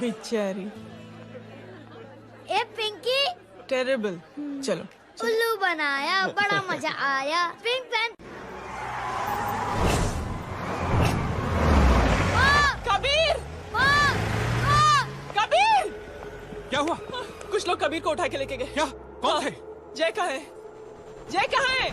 बेचारी। ए पिंकी। टेरेबल। चलो उल्लू बनाया, बड़ा मजा आया। Pink panther. कबीर! कबीर! क्या हुआ? कुछ लोग कबीर को उठा के लेके गए। क्या? कौन थे? जय कहाँ है? जय कहाँ है?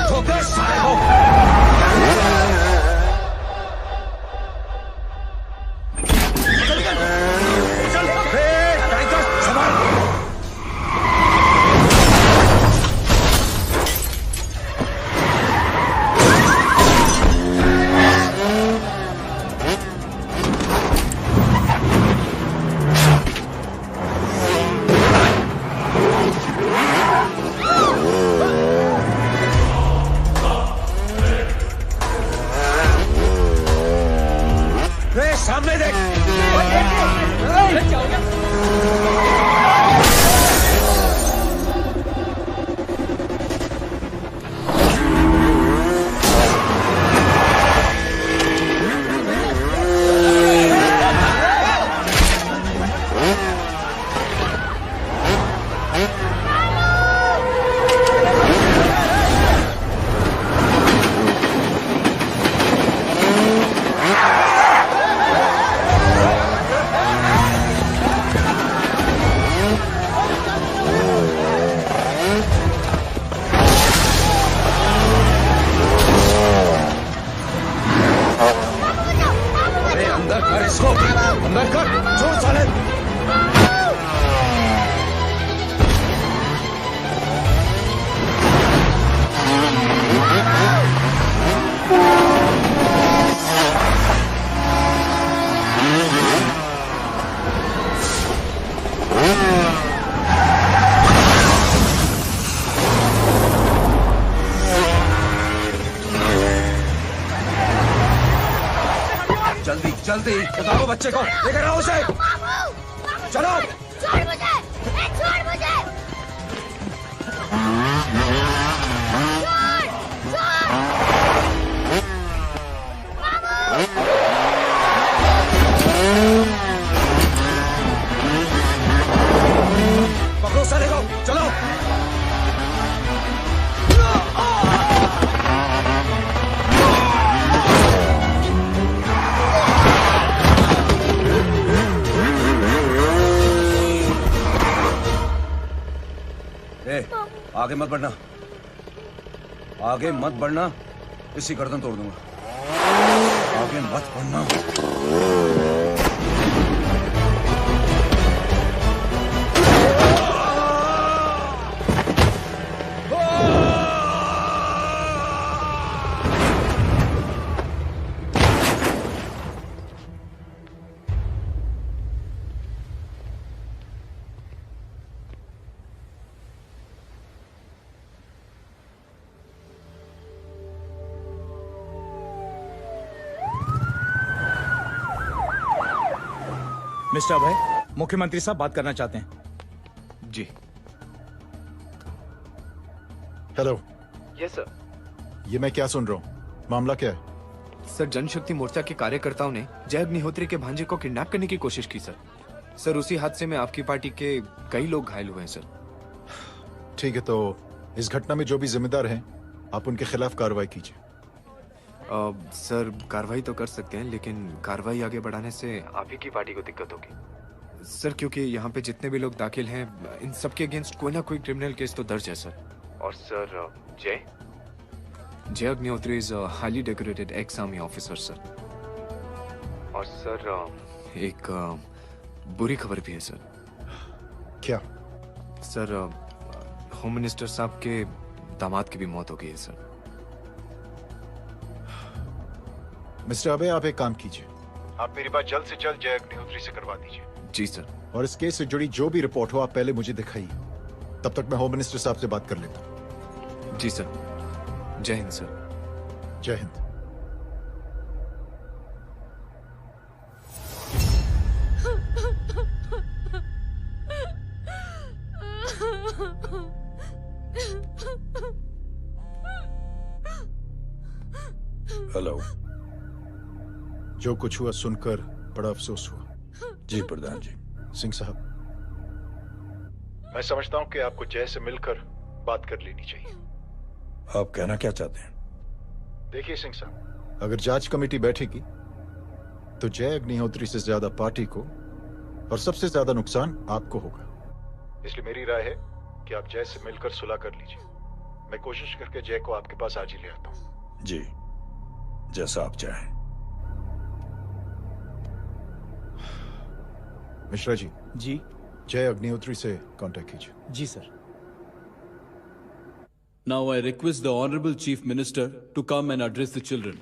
ठोकर साले को। जल्दी बताओ बच्चे को, लेकर आओ उसे। चलो। छोड़ मुझे, छोड़ मुझे। पकड़ो साले को, चलो। आगे मत बढ़ना, आगे मत बढ़ना, इसी गर्दन तोड़ दूंगा। आगे मत बढ़ना। मिस्टर अभय, मुख्यमंत्री साहब बात करना चाहते हैं। जी। हेलो। Yes sir. ये मैं क्या सुन रहा हूँ? मामला क्या है? सर, जनशक्ति मोर्चा के कार्यकर्ताओं ने जय अग्निहोत्री के भांजे को किडनैप करने की कोशिश की सर। सर, उसी हादसे में आपकी पार्टी के कई लोग घायल हुए हैं सर। ठीक है, तो इस घटना में जो भी जिम्मेदार हैं, आप उनके खिलाफ कार्रवाई कीजिए। सर, कार्रवाई तो कर सकते हैं, लेकिन कार्रवाई आगे बढ़ाने से आप ही की पार्टी को दिक्कत होगी सर, क्योंकि यहाँ पे जितने भी लोग दाखिल हैं, इन सबके अगेंस्ट कोई ना कोई क्रिमिनल केस तो दर्ज है सर। और सर, जय Agnihotri is highly decorated ex army officer sir. और सर, एक बुरी खबर भी है सर। क्या? सर, होम मिनिस्टर साहब के दामाद की भी मौत हो गई है सर। मिस्टर अबे, आप एक काम कीजिए, आप मेरी बात जल्द से जल्द जय अग्निहोत्री से करवा दीजिए। जी सर। और इस केस से जुड़ी जो भी रिपोर्ट हो, आप पहले मुझे दिखाइए। तब तक मैं होम मिनिस्टर साहब से बात कर लेता हूँ। जी सर। जय हिंद सर। जय हिंद। हेलो। जो कुछ हुआ सुनकर बड़ा अफसोस हुआ। जी प्रधान जी। सिंह साहब, मैं समझता हूं कि आपको जय से मिलकर बात कर लेनी चाहिए। आप कहना क्या चाहते हैं? देखिए सिंह साहब, अगर जांच कमेटी बैठेगी तो जय अग्निहोत्री से ज्यादा पार्टी को और सबसे ज्यादा नुकसान आपको होगा। इसलिए मेरी राय है कि आप जय से मिलकर सुलह कर लीजिए। मैं कोशिश करके जय को आपके पास आज ही ले आता हूं। जी, जैसा आप चाहें। मिश्रा जी। जी। जय अग्निहोत्री से कांटेक्ट कीजिए। जी sir. Now I request the Honorable Chief Minister to come and address the children.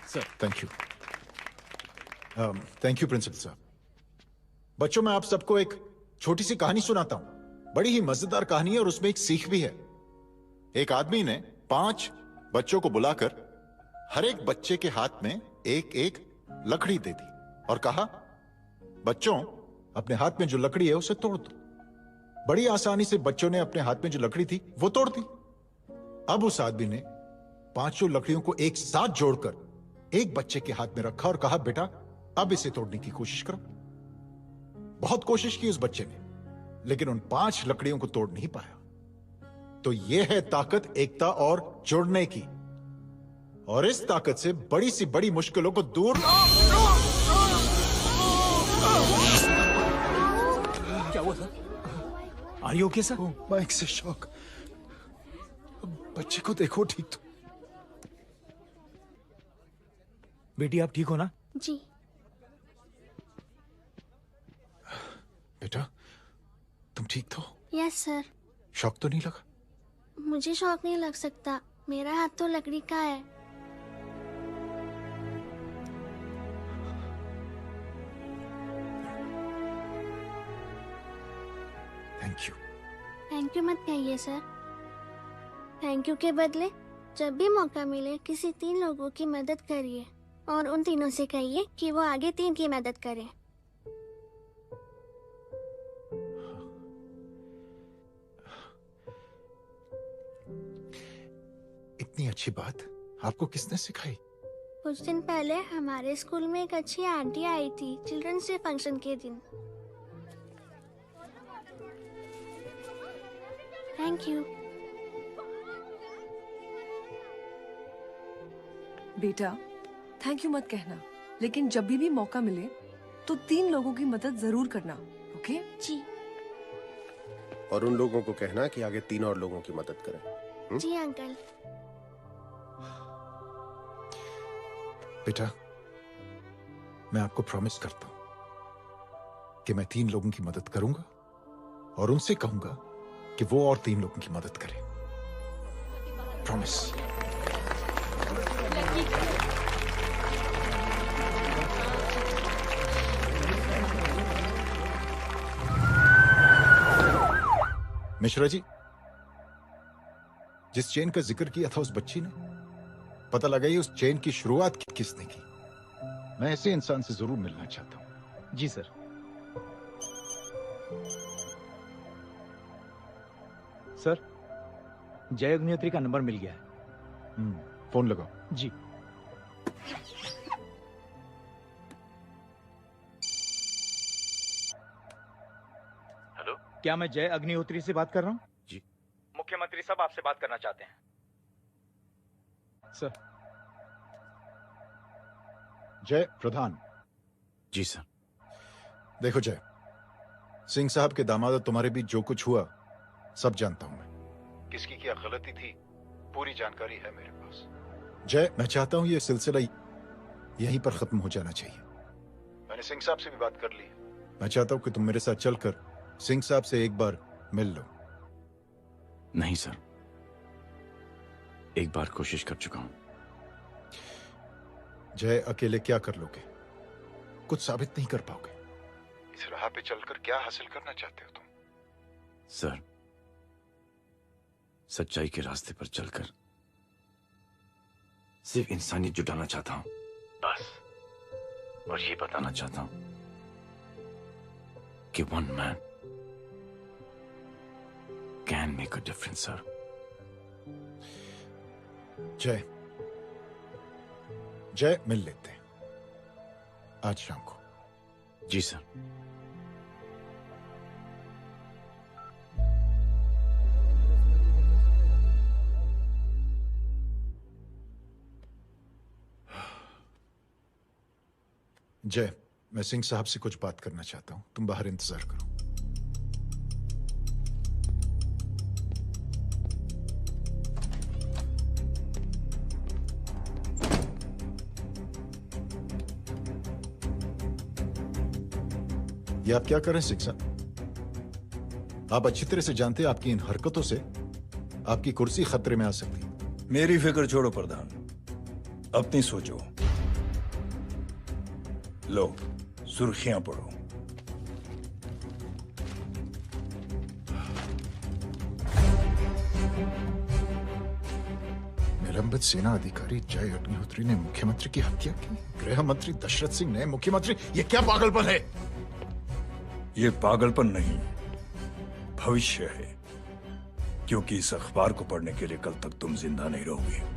Sir, thank you. Thank you principal साहब। बच्चों, मैं आप सबको एक छोटी सी कहानी सुनाता हूं। बड़ी ही मजेदार कहानी है और उसमें एक सीख भी है। एक आदमी ने 5 बच्चों को बुलाकर हर एक बच्चे के हाथ में एक एक लकड़ी दे दी और कहा, बच्चों, अपने हाथ में जो लकड़ी है उसे तोड़ दो। बड़ी आसानी से बच्चों ने अपने हाथ में जो लकड़ी थी वो तोड़ दी। अब उस आदमी ने 5 लकड़ियों को एक साथ जोड़कर एक बच्चे के हाथ में रखा और कहा, बेटा, अब इसे तोड़ने की कोशिश करो। बहुत कोशिश की उस बच्चे ने, लेकिन उन 5 लकड़ियों को तोड़ नहीं पाया। तो यह है ताकत एकता और जुड़ने की। और इस ताकत से बड़ी सी बड़ी मुश्किलों को दूर। क्या हुआ sir? Are you okay sir? Mike से शॉक। बच्चे को देखो ठीक तो। बेटी, आप ठीक हो ना? जी। बेटा, तुम ठीक तो? Yes sir. शॉक तो नहीं लगा? मुझे शौक नहीं लग सकता, मेरा हाथ तो लकड़ी का है। Thank you. थैंक यू मत कहिए सर। थैंक यू के बदले जब भी मौका मिले किसी 3 लोगों की मदद करिए और उन तीनों से कहिए कि वो आगे 3 की मदद करें। इतनी अच्छी बात आपको किसने सिखाई? कुछ दिन पहले हमारे स्कूल में एक अच्छी आंटी आई थी चिल्ड्रंस डे फंक्शन के दिन। Thank you. बेटा थैंक यू मत कहना, लेकिन जब भी मौका मिले तो 3 लोगों की मदद जरूर करना, ओके? जी। और उन लोगों को कहना कि आगे 3 और लोगों की मदद करें। जी अंकल। बेटा मैं आपको प्रॉमिस करता हूं कि मैं 3 लोगों की मदद करूंगा और उनसे कहूंगा कि वो और 3 लोगों की मदद करें। प्रॉमिस। मिश्रा जी, जिस चेन का जिक्र किया था उस बच्ची ने, पता लगाइए उस चेन की शुरुआत किसने की। मैं ऐसे इंसान से जरूर मिलना चाहता हूं। जी सर। सर जय अग्निहोत्री का नंबर मिल गया है। फोन लगाओ। जी। हेलो, क्या मैं जय अग्निहोत्री से बात कर रहा हूँ? जी। मुख्यमंत्री साहब आपसे बात करना चाहते हैं सर। जय प्रधान। जी सर। देखो जय, सिंह साहब के दामाद तुम्हारे बीच जो कुछ हुआ सब जानता हूं मैं। किसकी क्या गलती थी पूरी जानकारी है मेरे पास। जय मैं चाहता हूं ये सिलसिला यहीं पर खत्म हो जाना चाहिए। मैंने सिंह साहब से भी बात कर ली। मैं चाहता हूं कि तुम मेरे साथ चलकर सिंह साहब से एक बार मिल लो। नहीं सर, एक बार कोशिश कर चुका हूं। जय अकेले क्या कर लोगे? कुछ साबित नहीं कर पाओगे। इस राह पे चलकर क्या हासिल करना चाहते हो तुम? सर, सच्चाई के रास्ते पर चलकर सिर्फ इंसानियत जुटाना चाहता हूं बस। और ये बताना चाहता हूं कि one man can make a difference sir. जय जय मिल लेते हैं आज शाम को। जी सर। जय मैं सिंह साहब से कुछ बात करना चाहता हूं, तुम बाहर इंतजार करो। ये आप क्या कर रहे हैं सिंह साहब? आप अच्छी तरह से जानते हैं आपकी इन हरकतों से आपकी कुर्सी खतरे में आ सकती है। मेरी फिक्र छोड़ो प्रधान, अपनी सोचो। लो सुर्खियां पढ़ो। निलंबित सेना अधिकारी जय अग्निहोत्री ने मुख्यमंत्री की हत्या की। गृह मंत्री दशरथ सिंह ने मुख्यमंत्री, ये क्या पागलपन है? ये पागलपन नहीं, भविष्य है, क्योंकि इस अखबार को पढ़ने के लिए कल तक तुम जिंदा नहीं रहोगे।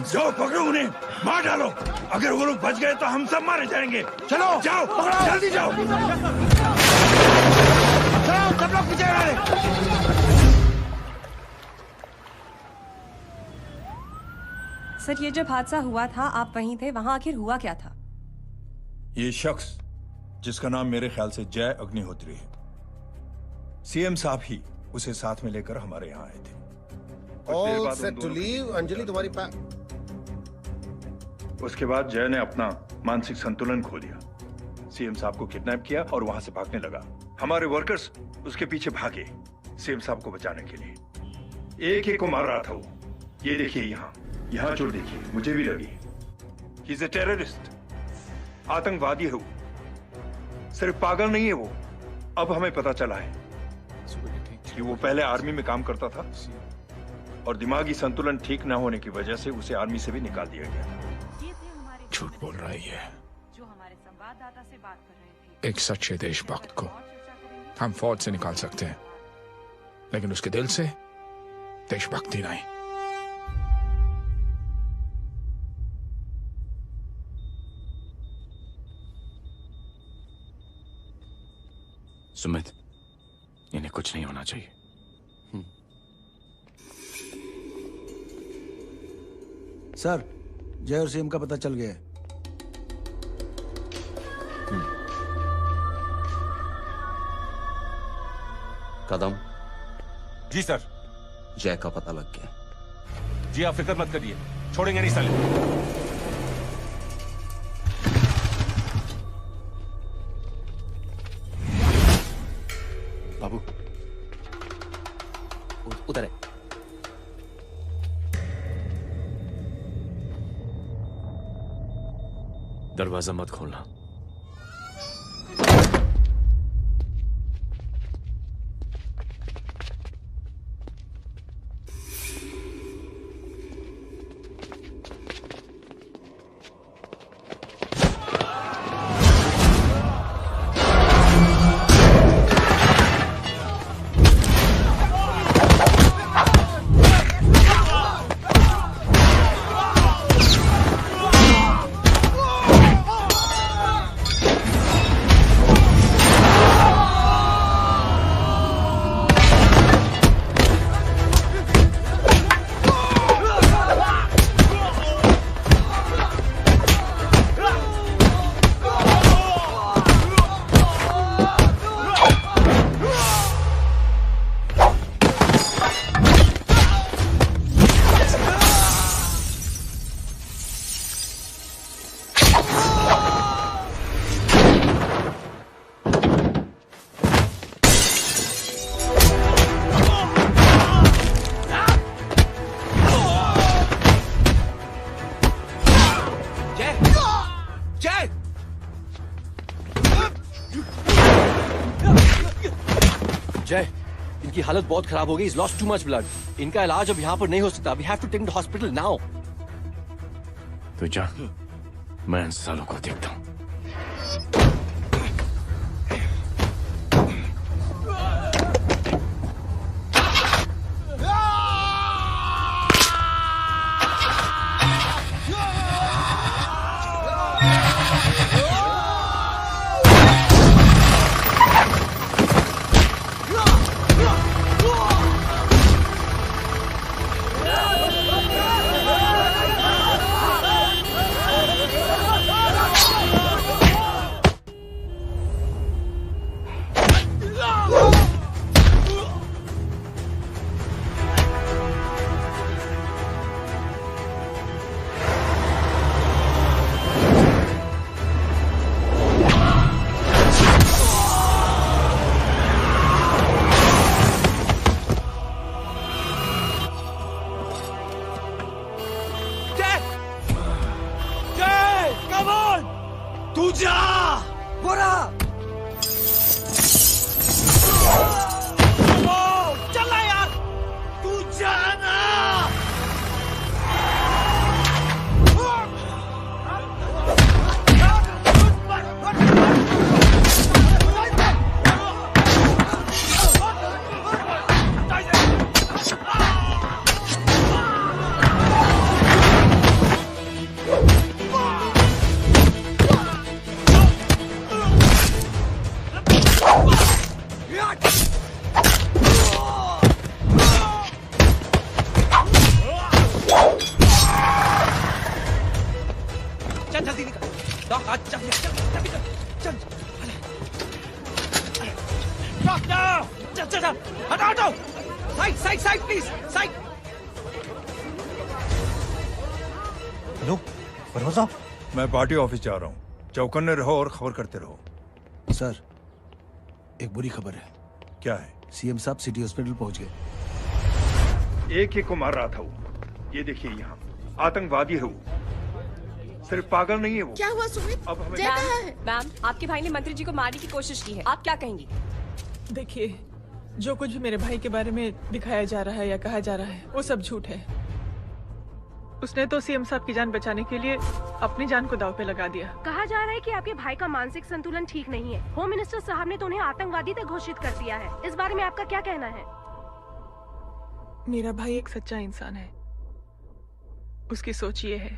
जाओ पकड़ो उन्हें, मार डालो। अगर वो लोग बच गए तो हम सब मारे जाएंगे। चलो जाओ, जल्दी जाओ। सब लोग पीछे आ रहे। सर, ये जब हादसा हुआ था आप वहीं थे, वहां आखिर हुआ क्या था? ये शख्स जिसका नाम मेरे ख्याल से जय अग्निहोत्री है, सीएम साहब ही उसे साथ में लेकर हमारे यहाँ आए थे। All set to leave. Anjali तुम्हारी उसके बाद जय ने अपना मानसिक संतुलन खो दिया, सीएम साहब को किडनैप किया और वहां से भागने लगा। हमारे वर्कर्स उसके पीछे भागे सीएम साहब को बचाने के लिए। एक एक को मार रहा था वो। ये देखिए यहाँ चोट देखिए, मुझे भी लगी। ही इज ए टेररिस्ट, आतंकवादी है वो, सिर्फ पागल नहीं है वो। अब हमें पता चला है कि वो पहले आर्मी में काम करता था और दिमागी संतुलन ठीक न होने की वजह से उसे आर्मी से भी निकाल दिया गया। झूठ बोल रहा है ये। जो हमारे संवाददाता से बात कर रहे थे। एक सच्चे देशभक्त को हम फौज से निकाल सकते हैं, लेकिन उसके दिल से देशभक्ति नहीं। सुमित, इन्हें कुछ नहीं होना चाहिए। सर, जय और सीएम का पता चल गया है। कदम। जी सर। जय का पता लग गया। जी आप फिक्र मत करिए, छोड़ेंगे नहीं साले। बाबू उधर है। दरवाजा मत खोलना। जय, इनकी हालत बहुत खराब हो गई। Is lost too much blood. इनका इलाज अब यहाँ पर नहीं हो सकता। We have to take the hospital now. तो जा, मैं इन सालों को देखता हूँ। चल चल चल हटाओ हटाओ side side side please side. Hello परवा साहब, मैं पार्टी ऑफिस जा रहा हूँ। चौकन्ने रहो और खबर करते रहो। सर, एक बुरी खबर है। क्या है? सीएम साहब सिटी हॉस्पिटल पहुंच गए। एक को मार रहा था वो। ये देखिए यहाँ आतंकवादी है वो। सिर्फ पागल नहीं है वो। क्या हुआ सुमित? अब हमें मैम, आपके भाई ने मंत्री जी को मारने की कोशिश की है, आप क्या कहेंगी? देखिए, जो कुछ भी मेरे भाई के बारे में दिखाया जा रहा है या कहा जा रहा है वो सब झूठ है। उसने तो सीएम साहब की जान बचाने के लिए अपनी जान को दांव पे लगा दिया। कहा जा रहा है कि आपके भाई का मानसिक संतुलन ठीक नहीं है। होम मिनिस्टर साहब ने तो उन्हें आतंकवादी तक घोषित कर दिया है। इस बारे में आपका क्या कहना है? मेरा भाई एक सच्चा इंसान है। उसकी सोच ये है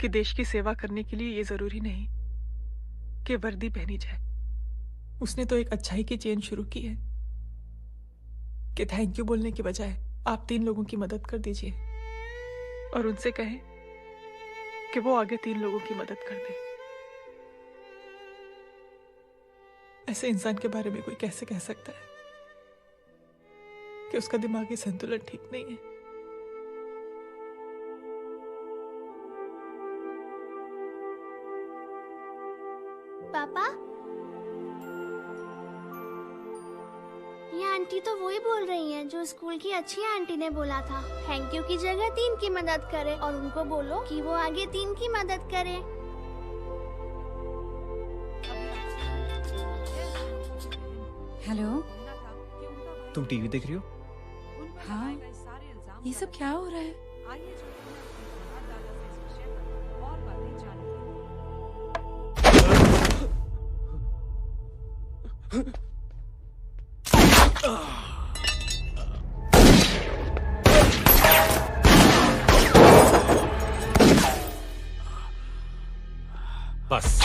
कि देश की सेवा करने के लिए ये जरूरी नहीं कि वर्दी पहनी जाए। उसने तो एक अच्छाई की चेन शुरू की है कि थैंक यू बोलने के बजाय आप 3 लोगों की मदद कर दीजिए और उनसे कहें कि वो आगे 3 लोगों की मदद कर दे। ऐसे इंसान के बारे में कोई कैसे कह सकता है कि उसका दिमागी संतुलन ठीक नहीं है? पापा, ये आंटी तो वही बोल रही हैं जो स्कूल की अच्छी आंटी ने बोला था, थैंक यू की जगह 3 की मदद करें और उनको बोलो कि वो आगे 3 की मदद करें। हेलो, तुम टीवी देख रही हो? हाँ, ये सब क्या हो रहा है? बस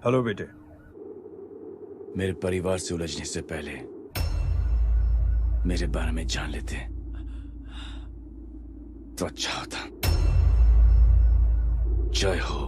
हेलो बेटे। मेरे परिवार से उलझने से पहले मेरे बारे में जान लेते तो अच्छा होता। जय हो।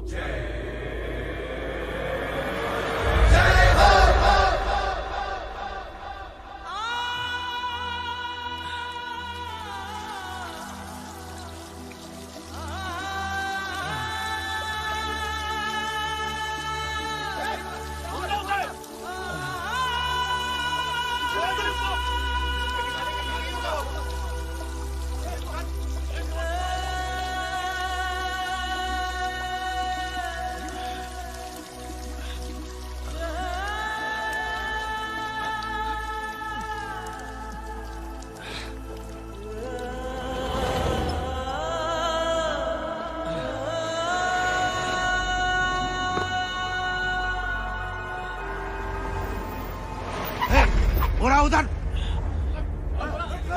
घोड़ा उधर,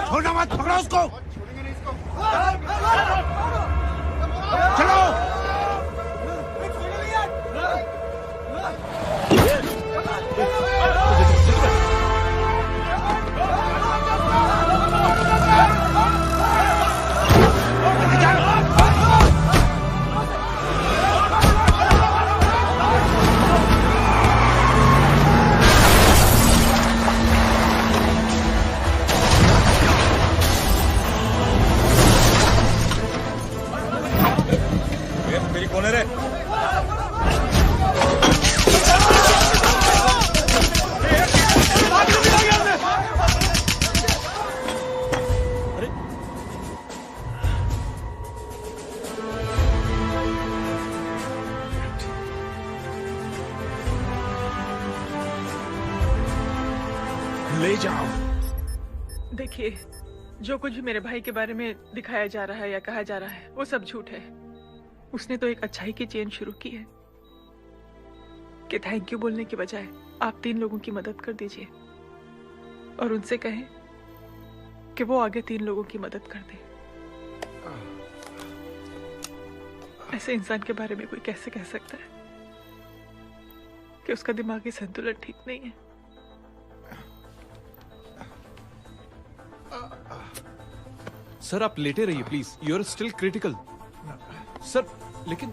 छोड़ना मत, पकड़ो उसको। चलो। मेरी कौन है रे? ले जाओ। देखिए, जो कुछ भी मेरे भाई के बारे में दिखाया जा रहा है या कहा जा रहा है वो सब झूठ है। उसने तो एक अच्छाई की चेन शुरू की है कि थैंक यू बोलने के बजाय आप 3 लोगों की मदद कर दीजिए और उनसे कहें कि वो आगे 3 लोगों की मदद कर दे। ऐसे इंसान के बारे में कोई कैसे कह सकता है कि उसका दिमागी संतुलन ठीक नहीं है? सर आप लेटे रहिए please, you are still critical. Sir लेकिन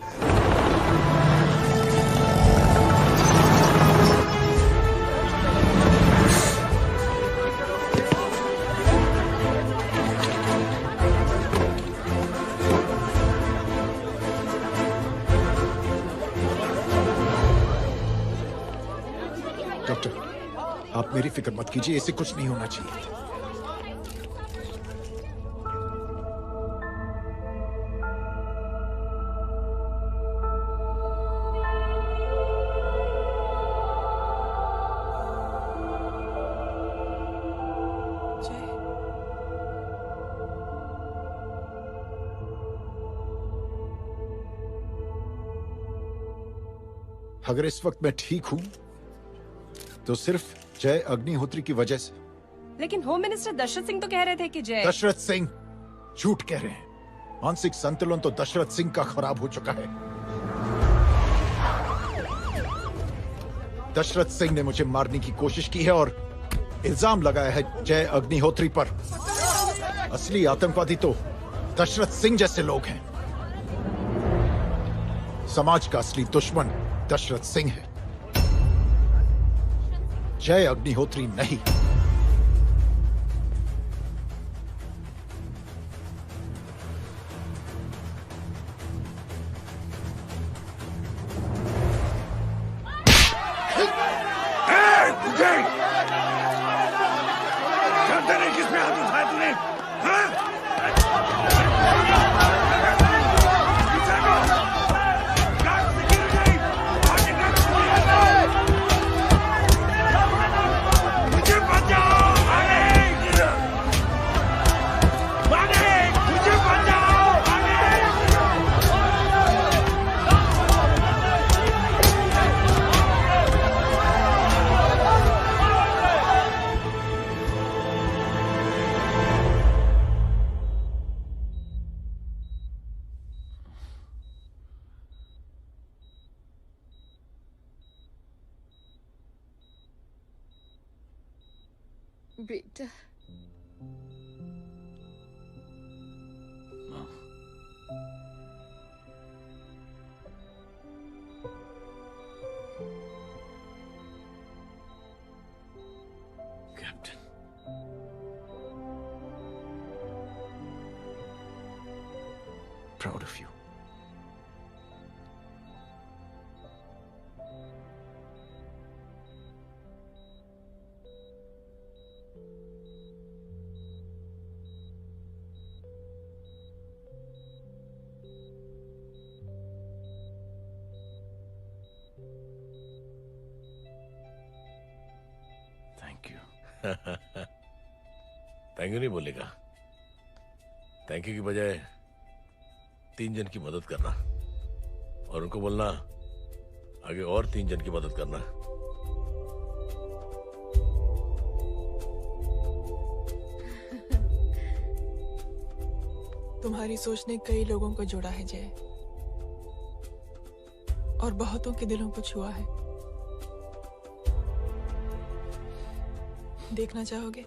डॉक्टर, आप मेरी फिक्र मत कीजिए, इसे कुछ नहीं होना चाहिए। अगर इस वक्त मैं ठीक हूं तो सिर्फ जय अग्निहोत्री की वजह से। लेकिन होम मिनिस्टर दशरथ सिंह तो कह रहे थे कि जय। दशरथ सिंह झूठ कह रहे हैं। मानसिक संतुलन तो दशरथ सिंह का खराब हो चुका है। दशरथ सिंह ने मुझे मारने की कोशिश की है और इल्जाम लगाया है जय अग्निहोत्री पर। असली आतंकवादी तो दशरथ सिंह जैसे लोग हैं। समाज का असली दुश्मन दशरथ सिंह है, जय अग्निहोत्री नहीं। किसमें हाथ उठाया तूने? मुझे बेटा captain, proud of you. Thank you. Thank you नहीं बोलेगा, थैंक यू की बजाय 3 जन की मदद करना और उनको बोलना आगे और 3 जन की मदद करना। तुम्हारी सोच ने कई लोगों को जोड़ा है जय, और बहुतों के दिलों को छुआ है। देखना चाहोगे?